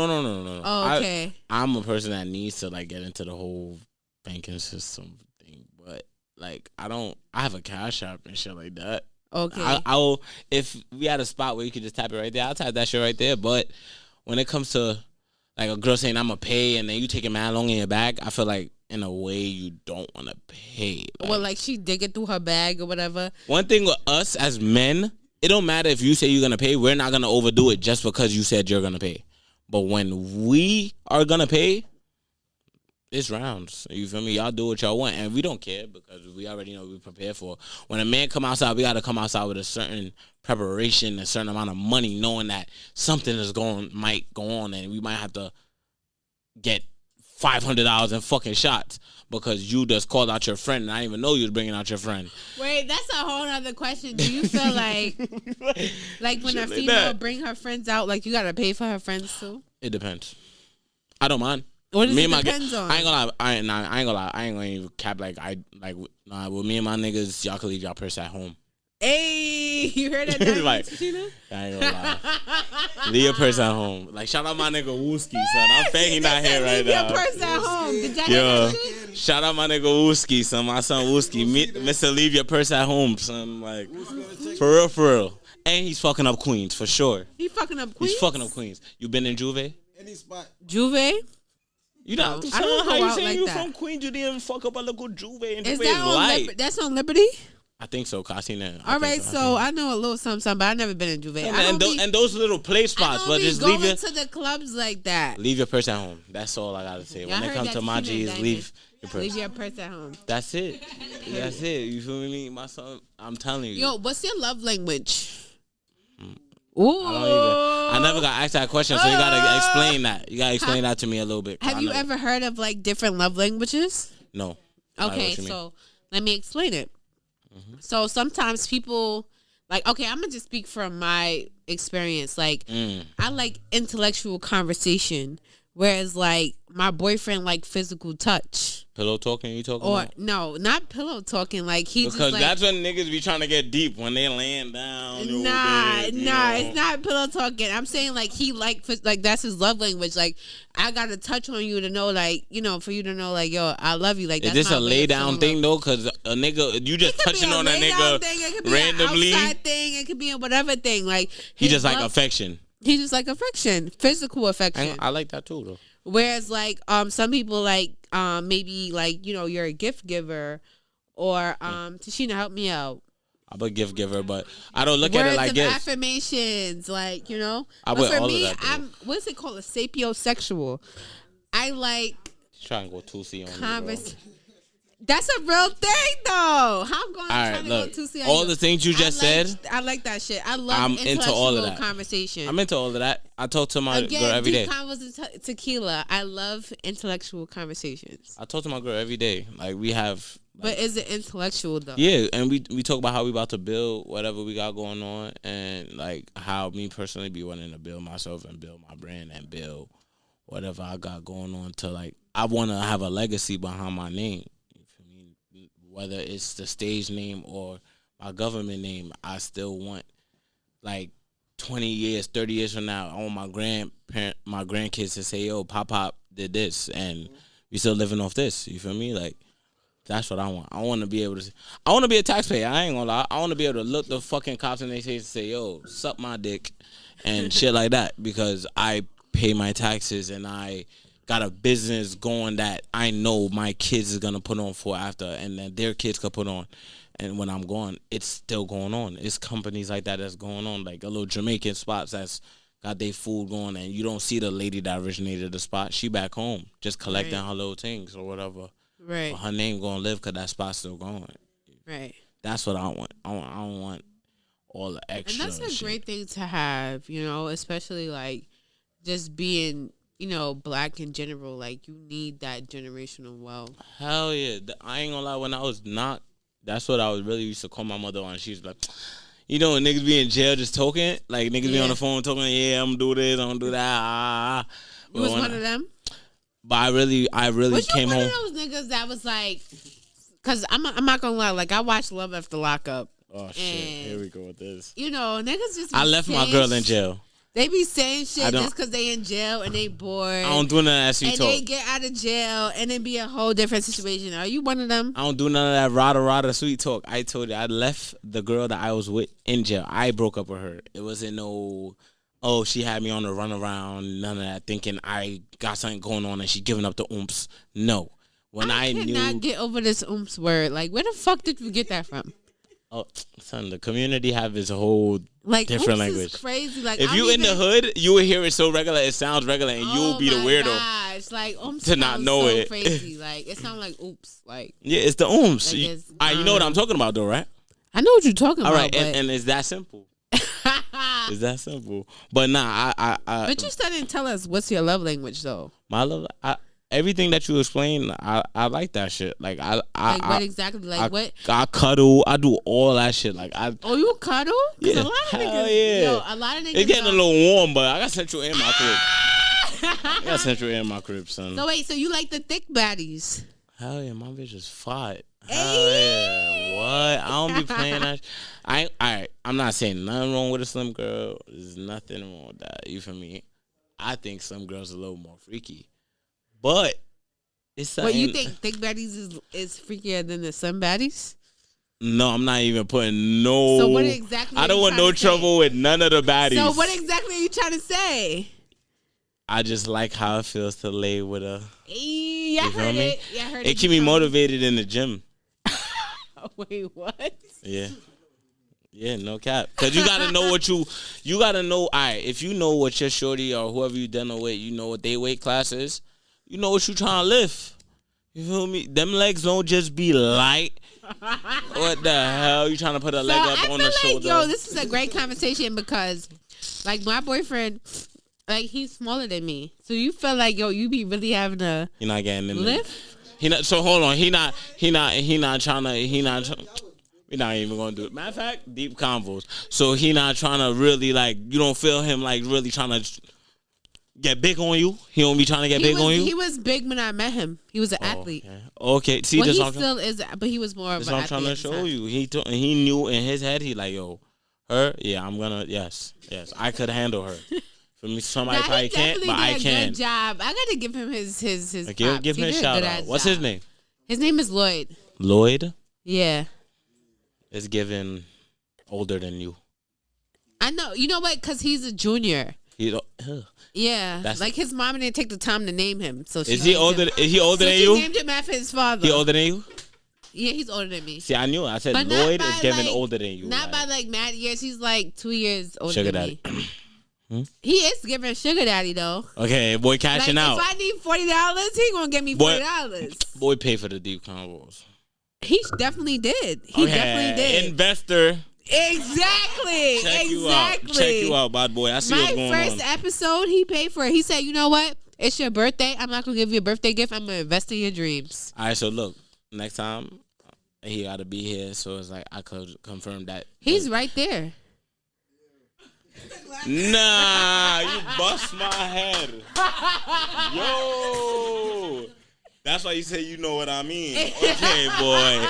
Oh, okay. I'm a person that needs to like get into the whole banking system thing, but like I have a cash app and shit like that. Okay. I'll if we had a spot where you could just tap it right there, I'll tap that shit right there. But when it comes to like a girl saying I'm gonna pay and then you taking mad long in your bag, I feel like in a way you don't want to pay. Well, like she digging through her bag or whatever. One thing with us as men, it don't matter if you say you're gonna pay. We're not gonna overdo it just because you said you're gonna pay. But when we are gonna pay, it's rounds. You feel me? Y'all do what y'all want, and we don't care because we already know what we prepare for. When a man come outside, we gotta come outside with a certain preparation, a certain amount of money, knowing that something might go on, and we might have to get $500 in fucking shots because you just called out your friend, and I didn't even know you was bringing out your friend. Wait, that's a whole other question. Do you feel like when a female bring her friends out, like you gotta pay for her friends too? It depends. I don't mind. What does it depends on? I ain't gonna lie. I ain't gonna lie. I ain't gonna even cap with me and my niggas. Y'all can leave y'all purse at home. Hey, you heard that? Like, I ain't gonna lie. Leave your purse at home. Like, shout out my nigga Wooski, son. I'm faking he not here right now. Leave your purse at home. Did y'all hear that shit? Shout out my nigga Wooski, son. My son Wooski. Mr. Leave your purse at home, son. Like, for real. And he's fucking up Queens, for sure. He fucking up Queens? He's fucking up Queens. You been in Juve? Any spot. Juve? You know, I don't know how you saying like you that. from Queens, you didn't fuck up a local Juve. And Is Juve that light. that's on Liberty? I think so, cause I seen that. All right, so I know a little something, but I've never been in Juve. And those little play spots, but just leave it to the clubs like that. Leave your purse at home. That's all I gotta say. When it comes to my G's, leave your purse. Leave your purse at home. That's it. That's it. You feel me, my son? I'm telling you. Yo, what's your love language? Ooh. I never got asked that question, so you gotta explain that. You gotta explain that to me a little bit. Have you ever heard of like different love languages? No. Okay, so let me explain it. Mm-hmm. So sometimes people like, okay, I'm gonna just speak from my experience. Like, I like intellectual conversation, whereas like my boyfriend like physical touch. Pillow talking, you talking about? No, not pillow talking. Like because just like, that's when niggas be trying to get deep when they laying down. Nah, it's not pillow talking. I'm saying like he like that's his love language. Like I gotta touch on you to know, like, you know, for you to know, like, yo, I love you. Like, is that's this a lay down thing though? Because a nigga, you just touching on a nigga thing. It could be randomly. An outside thing. It could be a whatever thing. Like he just like affection. He just like affection, physical affection. I like that too though. Whereas like some people like maybe like, you know, you're a gift giver or Tashina, help me out. I'm a gift giver, but I don't look Words at it like of gifts. Affirmations, like, you know. But for all me, of that, I'm what's it called? A sapiosexual. I like trying to go 2C on you, That's a real thing, though. How I'm going all right, to look, go 2C on all you? the things you just said. I like that shit. I love I'm into all of that. Conversation. I'm into all of that. I talk to my girl every day. Convos Tequila. I love intellectual conversations. I talk to my girl every day. Like we have. But is it intellectual though? Yeah, and we talk about how we about to build whatever we got going on, and like how me personally be wanting to build myself and build my brand and build whatever I got going on to like I want to have a legacy behind my name. You feel me? Whether it's the stage name or my government name, I still want like 20 years, 30 years from now, I want my grandkids to say, "Yo, Pop did this," and we still living off this. You feel me? Like. That's what I want. I want to be able to. I want to be a taxpayer. I ain't gonna lie. I want to be able to look the fucking cops in their face and say, "Yo, suck my dick," and shit like that because I pay my taxes and I got a business going that I know my kids is gonna put on for after, and then their kids could put on. And when I'm gone, it's still going on. It's companies like that that's going on, like a little Jamaican spots that's got their food going, and you don't see the lady that originated the spot. She back home just collecting her little things or whatever. Right. But her name gonna live because that spot's still going. Right. That's what I want. I don't want all the extra. And that's a shit. great thing to have, you know, especially like just being, you know, black in general. Like you need that generational wealth. Hell yeah. I ain't gonna lie. When I was knocked, that's what I was really used to call my mother on. She was like, you know, when niggas be in jail just talking, like niggas be on the phone talking, yeah, I'm gonna do this, I'm gonna do that. You was one of them? But I really Was came you one home. of those niggas that was like, cause I'm not gonna lie, like I watched Love After Lockup. Oh shit! Here we go with this. You know, niggas just. Be I left my saying girl in jail. They be saying shit don't- just cause they in jail and they bored. I don't do none of that sweet and talk. they get out of jail and it be a whole different situation. Are you one of them? I don't do none of that rada sweet talk. I told you I left the girl that I was with in jail. I broke up with her. It wasn't no, oh, she had me on the runaround, none of that, thinking I got something going on and she giving up the oomph. No. When I cannot get over this oomph word. Like, where the fuck did you get that from? Oh, son, the community have its whole like different oomph language. Is crazy. Like, if you in the hood, you will hear it so regular, it sounds regular, and you'll be the weirdo. Gosh, like oomph to not know so it. Crazy. Like it sounds like oops. Like yeah, it's the oomph. Like You know what I'm talking about, though, right? I know what you're talking All about. right, and it's that simple. It's that simple. But nah, But you still didn't tell us what's your love language, though. My love, everything that you explain, I like that shit. Like what exactly? Like what? I cuddle. I do all that shit. Like Oh, you cuddle? Yeah, a lot of hell niggas. yeah. Yo, a lot of niggas. It's getting a little warm, but I got central air in my crib. I got central air in my crib, son. So wait, so you like the thick baddies? Hell yeah, my bitch is fire. Hell yeah, what? I don't be playing that. Alright, I'm not saying nothing wrong with a slim girl. There's nothing wrong with that. You feel me? I think some girls are a little more freaky, but it's something. What you think? Thick baddies is freakier than the slim baddies? No, I'm not even putting no. So what exactly? I don't want no trouble with none of the baddies. So what exactly are you trying to say? I just like how it feels to lay with a. Yeah, I heard it. Yeah, I heard it. It keep me motivated in the gym. Wait, what? Yeah. Yeah, no cap. Cause you gotta know what you gotta know. All right, if you know what your shorty or whoever you dealing with, you know what they weight class is. You know what you trying to lift. You feel me? Them legs don't just be light. What the hell? You trying to put a leg up on the shoulder? Yo, this is a great conversation because, like, my boyfriend, like, he's smaller than me. So you feel like, yo, you be really having a He not getting in lift? He not. So hold on. He not trying to. We're not even gonna do it. Matter of fact, deep convos. So he not trying to really like. You don't feel him like really trying to get big on you. He don't be trying to get big on you. He was big when I met him. He was an athlete. Okay. See, Well, this he still is, but he was more of that's an what I'm athlete. trying to show you. He knew in his head. He like, yo, her. Yeah, I'm gonna. Yes. I could handle her. For me, somebody probably can't, but I can. Good job. I gotta give him his Like, props. give him He a did shout good out. ass What's job. his name? His name is Lloyd. Lloyd. Yeah. Is given older than you. I know. You know what? Because he's a junior. Yeah. That's- like his mom didn't take the time to name him. So Is he older? Is he older than she you? named him after his father. He older than you? Yeah, he's older than me. See, I knew. I said But not Lloyd by, is given like- older than you. Not by like mad years. He's like 2 years older sugar than daddy. me. He is giving sugar daddy though. Okay, boy, cashing like, out. If I need $40, he gonna give me $40. Boy, pay for the deep convos. He definitely did. He definitely did. Investor. Exactly. Check you out. Check you out, bad boy. I see what's going My on. first episode, he paid for it. He said, "You know what? It's your birthday. I'm not gonna give you a birthday gift. I'm gonna invest in your dreams." All right, so look, next time he got to be here, so it's like I could confirm that. He's right there. Nah, you bust my head. Yo. That's why you say you know what I mean. Okay, boy.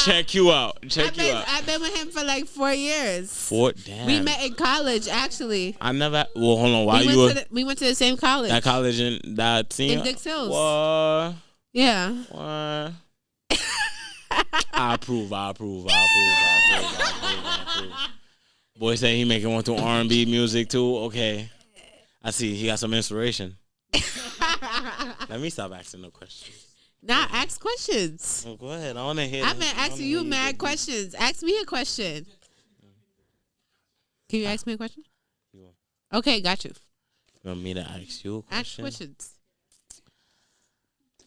Check you out. I've been with him for like 4 years. Damn. We met in college, actually. I never. Well, hold on. Why We went to the same college. that college in that scene? In Dix Hills. What? Yeah. What? I approve. Boy say he making one to R&B music too. Okay. I see. He got some inspiration. Let me stop asking no questions. Now ask questions. Oh, go ahead. I want to hear. I've been asking you mad questions. Ask me a question. Can you ask me a question? Okay, got you. You want me to ask you a question? Ask questions.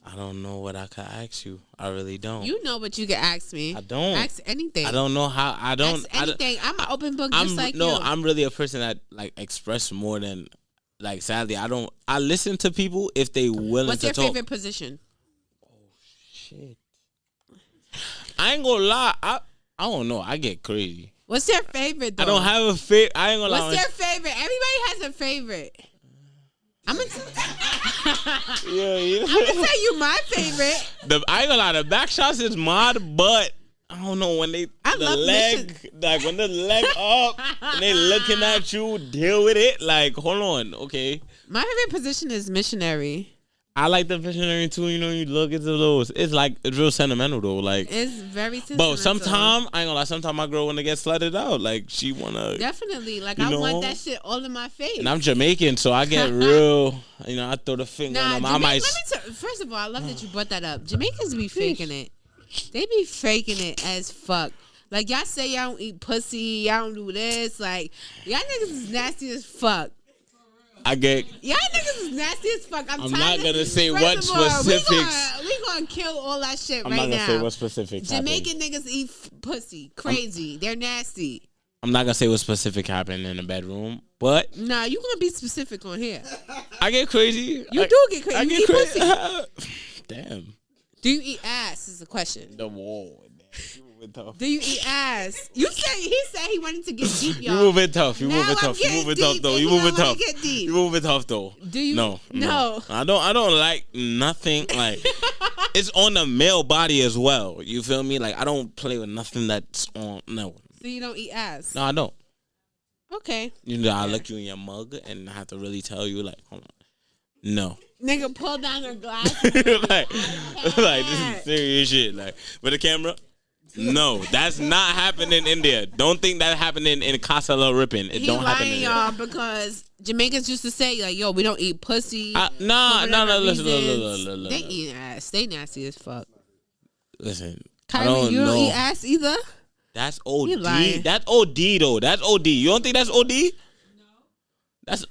I don't know what I could ask you. I really don't. You know what you can ask me. I don't. Ask anything. I don't know how. I don't. Ask anything. I'm an open book just like you. I'm really a person that like express more than like. Sadly, I don't. I listen to people if they willing What's to your talk. favorite position? Shit. I ain't gonna lie. I don't know. I get crazy. What's your favorite though? I don't have a favorite. I ain't gonna lie. What's your favorite? Everybody has a favorite. I'm gonna Yeah. tell you my favorite. I ain't gonna lie, the back shots is mod, but I don't know when they I the love leg like when the leg up and they looking at you, deal with it. Like, hold on, okay. My favorite position is missionary. I like the visionary too. You know, you look at those. It's like it's real sentimental though. Like It's very sentimental. but sometimes I ain't gonna lie. Sometimes my girl wanna get slutted out. Like she wanna Definitely. Like you I know, want that shit all in my face. and I'm Jamaican, so I get real. You know, I throw the finger on them. I might. First of all, I love that you brought that up. Jamaicans be faking it. They be faking it as fuck. Like y'all say y'all don't eat pussy, y'all don't do this. Like y'all niggas is nasty as fuck. I get. Y'all niggas is nasty as fuck. I'm not gonna say First what of all, specifics. We gonna kill all that shit I'm right not gonna now. say what specifics. Jamaican niggas eat pussy. Crazy. They're nasty. I'm not gonna say what specific happened in the bedroom, but Nah, you gonna be specific on here. I get crazy. You do get crazy. I You get eat crazy. pussy. Damn. Do you eat ass? Is the question. The wall. Tough. Do you eat ass? He said he wanted to get deep, y'all. You moving tough. You Now moving I'm tough. You getting moving deep, tough though. and You you moving don't wanna tough. get deep. You moving tough though. Do you? No. I don't like nothing like it's on the male body as well. You feel me? Like I don't play with nothing that's on no. So you don't eat ass? No, I don't. Okay. You know, I look you in your mug and I have to really tell you like, hold on. No. Nigga, pull down her glass. like this is serious shit. Like with the camera. No, that's not happening in there. Don't think that happening in Scottie Rippin. It don't happen in there. Y'all, because Jamaicans used to say like, "Yo, we don't eat pussy." Nah. Listen. They eat ass. They nasty as fuck. Listen, Kylie, you don't eat ass either. That's You OD. lying. That's OD though. That's OD. You don't think that's OD? No. That's.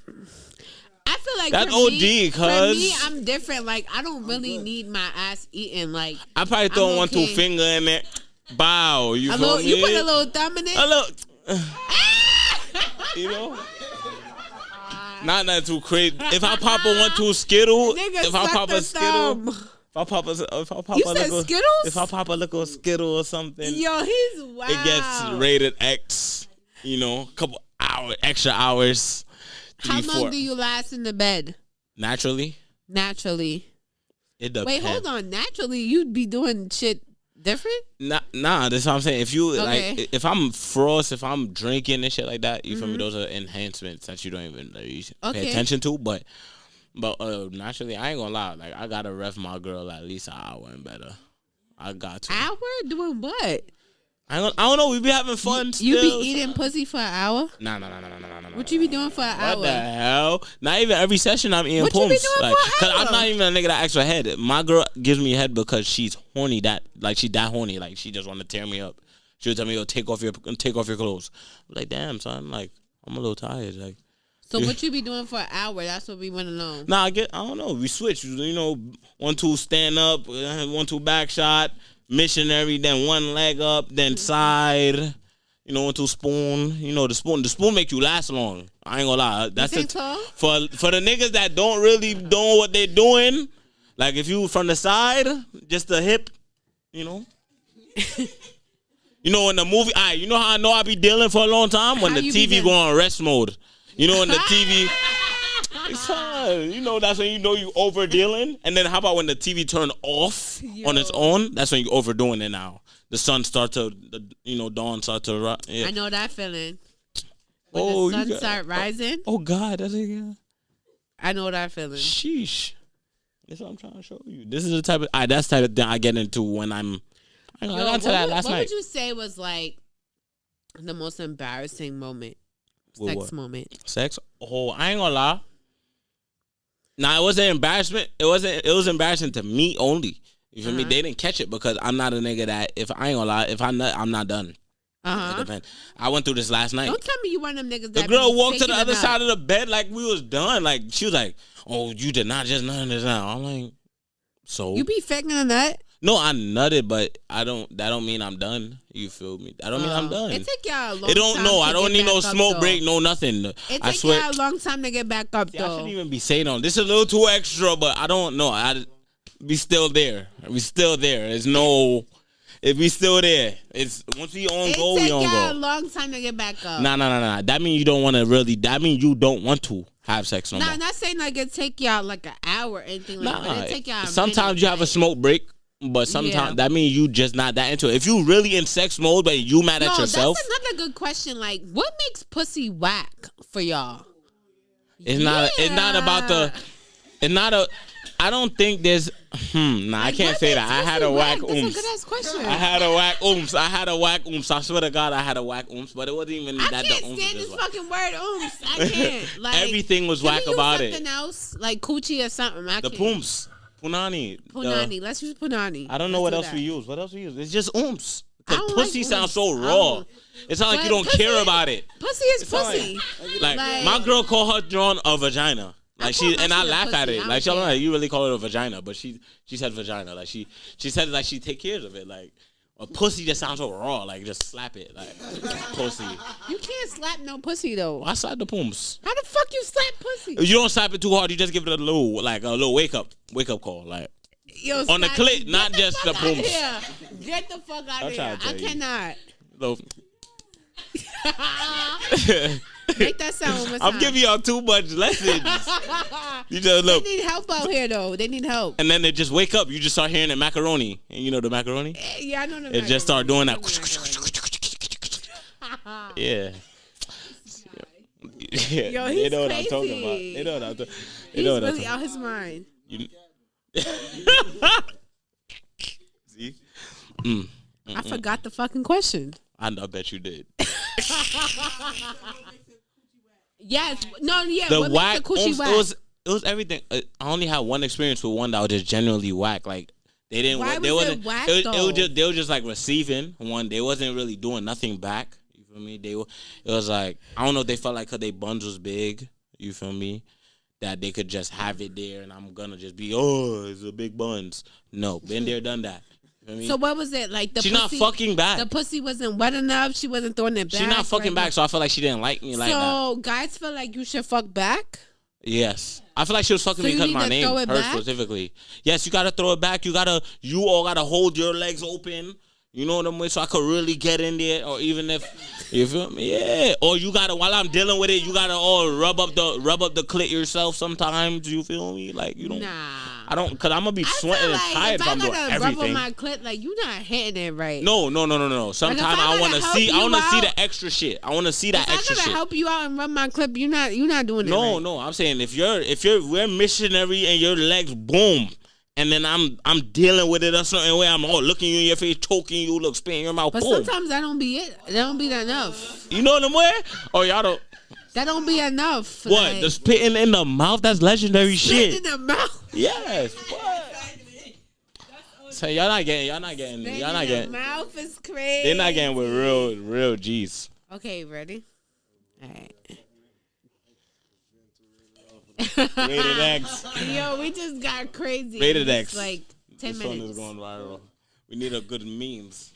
I feel like That's for OD, me, cuz. for me, I'm different. Like I don't really need my ass eaten. Like I probably throw I'm one, two okay. finger in there. Bow. You feel me? You put a little thumb in it. A little. You know. Not that too crazy. If I pop a 1, 2 Skittle, Nigga, if I suck pop the a Skittle, thumb. if I pop a You said little, Skittles? if I pop a little Skittle or something, Yo, he's wow. it gets rated X. You know, a couple extra hours. 3, How 4. long do you last in the bed? Naturally, it depends. Wait, hold on. Naturally, you'd be doing shit different? Nah, that's what I'm saying. If you Okay. like, if I'm frost, if I'm drinking and shit like that, you feel me? Those are enhancements that you don't even pay attention to. But naturally, I ain't gonna lie. Like, I gotta ref my girl at least an hour and better. I got to. Hour? Doing what? I don't know. We be having fun. You still. be eating pussy for an hour? Nah. What you be doing for an hour? What the hell? Not even every session I'm eating What you be pumps. doing Like, for an cause hour? I'm not even a nigga that asks for head. My girl gives me head because she's horny. She that horny. Like she just want to tear me up. She would tell me, "Yo, take off your clothes." I'm like, damn, son. Like I'm a little tired. Like. So what you be doing for an hour? That's what we want to know. Nah, I don't know. We switch. You know, 1, 2 stand up, 1, 2 back shot, missionary, then one leg up, then side. You know, 1, 2 spoon. You know, the spoon make you last long. I ain't gonna lie. That's You think so? for the niggas that don't really know what they doing. Like if you from the side, just the hip, you know. You know, in the movie, you know how I know I be dealing for a long time when How the you be TV dealing? go on rest mode. You know, in the TV. You know, that's when you know you over dealing. And then how about when the TV turn off on its own? That's when you overdoing it now. The sun start to, dawn start to rise. Yeah. I know that feeling. When the sun start rising. Oh God, that's it. Yeah. I know that feeling. Sheesh. That's what I'm trying to show you. This is the type of that's the type of thing I get into when I'm. I got into that last what night. would you say was like the most embarrassing moment? With Sex what? moment. Sex? Oh, I ain't gonna lie. Nah, it wasn't embarrassment. It was embarrassing to me only. You feel me? They didn't catch it because I'm not a nigga that if I ain't gonna lie, if I'm not done. It depends. I went through this last night. Don't tell me you one of them niggas The that girl be walked to the taking other it out. side of the bed like we was done. Like she was like, "Oh, you did not just nut this out." I'm like, "So You be faking a nut? no, I nutted, but that don't mean I'm done. You feel me? I don't mean I'm done. It took y'all a long It don't time no. to I don't get need no back up, smoke though. break, no nothing. It I took swear. y'all a long time to get back up, I though. shouldn't even be saying on. This is a little too extra, but I don't know. We still there. We still there. It's no. If we still there, it's once we on It go, take we on y'all a go. long time to get back up. Nah. That means you don't want to really. That means you don't want to have sex no Nah, more. I'm not saying like it take y'all like an hour or anything like that. But it take y'all. Sometimes you have a smoke break, but sometimes Yeah. that means you just not that into it. If you really in sex mode, but you mad at yourself, that's another good question. Like, what makes pussy whack for y'all? it's not. It's not about the. It's not a. I don't think there's. I can't say that. I had a whack That's a oomph. good ass question. I had a whack oomph. I swear to God, I had a whack oomph, but it wasn't even I that can't the oomph stand was this just fucking word oomph. I can't. Like Everything was can whack we use about it. something else like coochie or something. The can't. pooms. Punani. Punani. Let's use punani. I don't know Let's what do else that. we use. What else we use? It's just oomph. I Cause don't pussy like sounds oomph. so I raw. don't- It's not like you But don't pussy- care about it. Pussy is not pussy. Like my girl called her drawn a vagina. I Like call she my and I shit a laugh at pussy. it. I Like she don't I'm care. like, you really call it a vagina, but she said vagina. Like she said like she take care of it. Like a pussy just sounds so raw. Like just slap it. Like pussy. You can't slap no pussy though. I slap the pooms. How the fuck you slap pussy? You don't slap it too hard. You just give it a little wake up call. Like Yo, on the Scott, clit, get not just fuck the outta pooms. here. Get the fuck out I'm of trying here. to I tell you. cannot. Little- Make that sound one more time. I'm giving y'all too much lessons. You just They look. need help out here though. They need help. And then they just wake up. You just start hearing the macaroni. And you know the macaroni? Yeah, I know the It just start doing that. macaroni. Yeah. Yeah. Yo, They he's know what I'm talking crazy. about. They know what I'm talking He's about. really out his mind. See? I forgot the fucking question. I bet you did. Yes. No, yeah. The what whack. makes the coochie whack? It was everything. I only had one experience with one that was just generally whack. Like they didn't. Why they was it wasn't. whack, It though? was just they were just like receiving one. They wasn't really doing nothing back. You feel me? It was like I don't know if they felt like 'cause they buns was big. You feel me? That they could just have it there, and I'm gonna just be it's a big buns. No, been there, done that. You feel me? So what was it like? The She's pussy, not fucking back. The pussy wasn't wet enough. She wasn't throwing it back. She's not fucking right? back, so I feel like she didn't like me like that. So guys feel like you should fuck back. Yes. I feel like she was fucking So me you because need my to name, throw it her back? specifically. Yes, you gotta throw it back. You all gotta hold your legs open. You know what I'm saying? So I could really get in there, or even if you feel me, yeah. Or you gotta while I'm dealing with it, you gotta all rub up the clit yourself. Sometimes you feel me, like you don't. Nah. I don't, cause I'm gonna be I feel sweating and like tired if if I I'm doing gotta rub on everything. my clit, like you not hitting it right. No. Sometimes I I wanna gotta see. help I wanna you see out- the extra shit. I wanna see that If I extra gotta shit. help you out and rub my clip, you're not doing it. right. No, I'm saying if we're missionary and your legs boom, and then I'm dealing with it a certain way, I'm all looking you in your face, choking you, look, spitting in your mouth, But boom. sometimes that don't be it. That don't be enough. You know what I'm saying? Oh, y'all don't. That don't be enough. What? The spitting in the mouth? That's legendary spit shit. in the mouth. Yes. What? So y'all not getting. Spit Y'all not in getting. the mouth is crazy. They're not getting with real G's. Okay, ready? All right. Rated X. Yo, we just got crazy. Rated It's X. Like 10 This one minutes. is going viral. We need a good memes.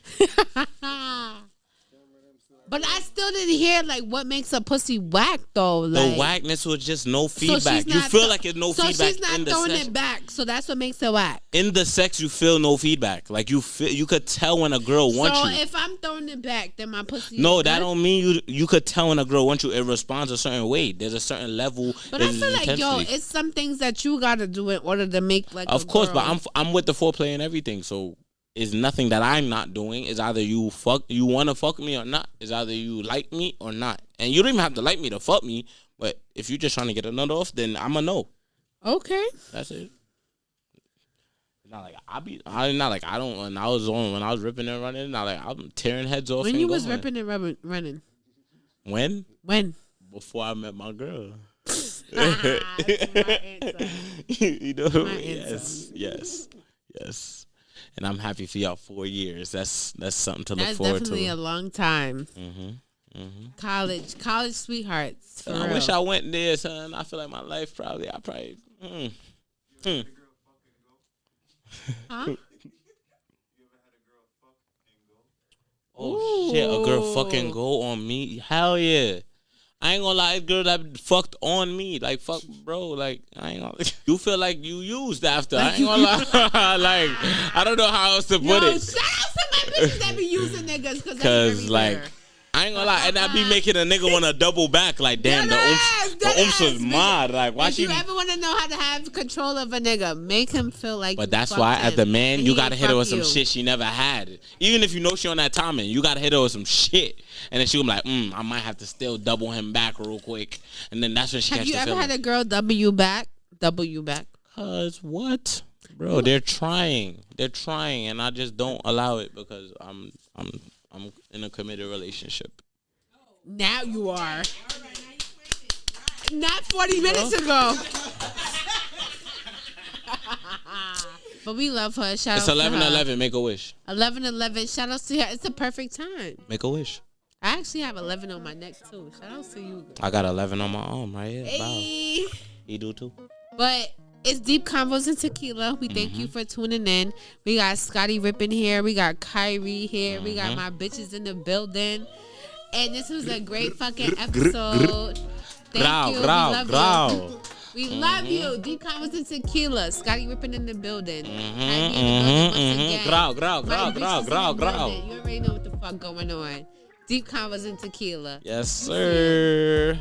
But I still didn't hear like what makes a pussy whack though. Like, The whackness was just no so feedback. she's You not feel th- like it's no so feedback she's not in the throwing sex. it back. So that's what makes it whack. In the sex, you feel no feedback. Like you could tell when a girl wants So you. if I'm throwing it back, then my pussy. No, is that good? don't mean you could tell when a girl wants you. It responds a certain way. There's a certain level. But I there's feel like intensity. it's some things that you gotta do in order to make like. Of a course, girl. but I'm with the foreplay and everything. So it's nothing that I'm not doing. It's either you want to fuck me or not. It's either you like me or not. And you don't even have to like me to fuck me. But if you're just trying to get a nut off, then I'm a no. Okay. That's it. It's not like I don't. When I was ripping and running, it's not like I'm tearing heads off. When and you was going. ripping and running. When? When? Before I met my girl. That's my answer. You know what I My mean? answer. Yes. And I'm happy for y'all 4 years. That's something to look That's forward definitely to. a long time. Mm-hmm. College sweethearts. For I real. wish I went there, son. I feel like my life probably. Huh? Oh shit! A girl fucking go on me? Hell yeah! I ain't gonna lie, girl that fucked on me. Like, fuck, bro. Like, I ain't gonna. You feel like you used after. I ain't gonna lie. Like, I don't know how else to put it. Shout out to my bitches that be using niggas Cause like, I ain't gonna lie, and I be making a nigga wanna double back. Like, damn, the oomph was mad. Like, why if she? You ever wanna know how to have control of a nigga, make him feel like. But that's why, as the man, you gotta hit her with some shit she never had. Even if you know she on that timing, you gotta hit her with some shit, and then she gonna be like, I might have to still double him back real quick, and then that's when she. Have you ever had a girl double you back? Cause what, bro? They're trying, and I just don't allow it because I'm in a committed relationship. Now you are. Not 40 minutes ago. But we love her. Shout it's out 11:11. Make a wish. 11:11. Shout out to her. It's the perfect time. Make a wish. I actually have 11 on my neck too. Shout out to you. I got 11 on my arm right here. Hey. Wow. You do too. But it's Deep Convos and Tequila. We thank you for tuning in. We got Scottie Rippin here. We got Kyrie here. We got my bitches in the building. And this was a great fucking episode. Thank you. We love you. Deep Convos and Tequila. Scottie Rippin in the building. Growl. You already know what the fuck going on. Deep Convos and Tequila. Yes, sir.